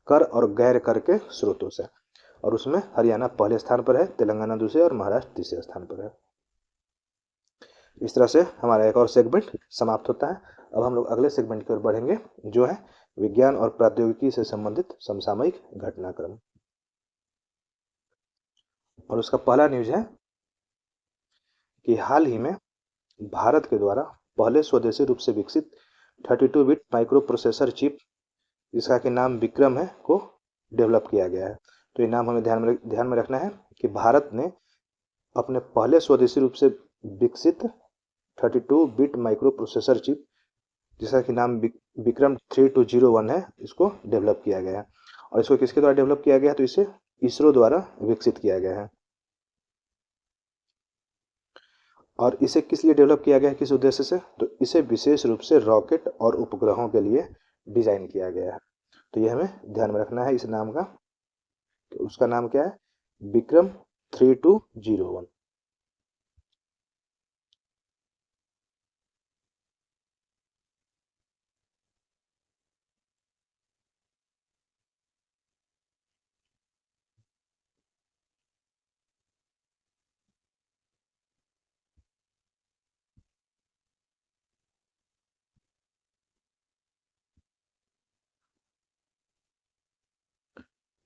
कर और गैर कर के स्रोतों से। और उसमें हरियाणा पहले स्थान पर है, तेलंगाना दूसरे और महाराष्ट्र तीसरे स्थान पर है। इस तरह से हमारा एक और सेगमेंट समाप्त होता है। अब हम लोग अगले सेगमेंट की ओर बढ़ेंगे, जो है विज्ञान और प्रौद्योगिकी से संबंधित समसामयिक घटनाक्रम। और उसका पहला न्यूज है कि हाल ही में भारत के द्वारा पहले स्वदेशी रूप से विकसित 32 बिट माइक्रो प्रोसेसर चिप, जिसका कि नाम विक्रम है, को डेवलप किया गया है। तो ये नाम हमें ध्यान में रखना है कि भारत ने अपने पहले स्वदेशी रूप से विकसित 32 बिट माइक्रो प्रोसेसर चिप, जिसका कि नाम विक्रम 3201 है, इसको डेवलप किया गया है। और इसको किसके द्वारा डेवलप किया गया है? तो इसे इसरो द्वारा विकसित किया गया है। और इसे किस लिए डेवलप किया गया है, किस उद्देश्य से? तो इसे विशेष रूप से रॉकेट और उपग्रहों के लिए डिजाइन किया गया है। तो यह हमें ध्यान में रखना है इस नाम का। तो उसका नाम क्या है? विक्रम 3201।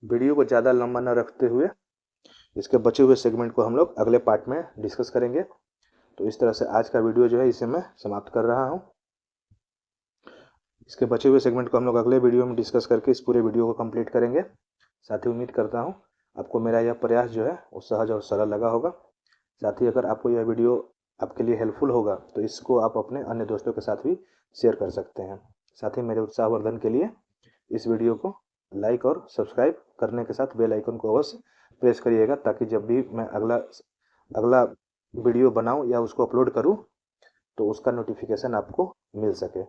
वीडियो को ज़्यादा लंबा न रखते हुए इसके बचे हुए सेगमेंट को हम लोग अगले पार्ट में डिस्कस करेंगे। तो इस तरह से आज का वीडियो जो है इसे मैं समाप्त कर रहा हूँ। इसके बचे हुए सेगमेंट को हम लोग अगले वीडियो में डिस्कस करके इस पूरे वीडियो को कंप्लीट करेंगे। साथ ही उम्मीद करता हूँ आपको मेरा यह प्रयास जो है वो सहज और सरल लगा होगा। साथ ही अगर आपको यह वीडियो आपके लिए हेल्पफुल होगा तो इसको आप अपने अन्य दोस्तों के साथ भी शेयर कर सकते हैं। साथ ही मेरे उत्साहवर्धन के लिए इस वीडियो को लाइक और सब्सक्राइब करने के साथ बेल आइकन को अवश्य प्रेस करिएगा, ताकि जब भी मैं अगला वीडियो बनाऊं या उसको अपलोड करूं तो उसका नोटिफिकेशन आपको मिल सके।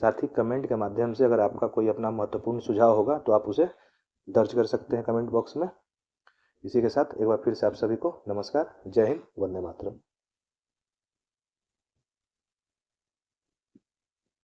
साथ ही कमेंट के माध्यम से अगर आपका कोई अपना महत्वपूर्ण सुझाव होगा तो आप उसे दर्ज कर सकते हैं कमेंट बॉक्स में। इसी के साथ एक बार फिर से आप सभी को नमस्कार, जय हिंद, वंदे मातरम।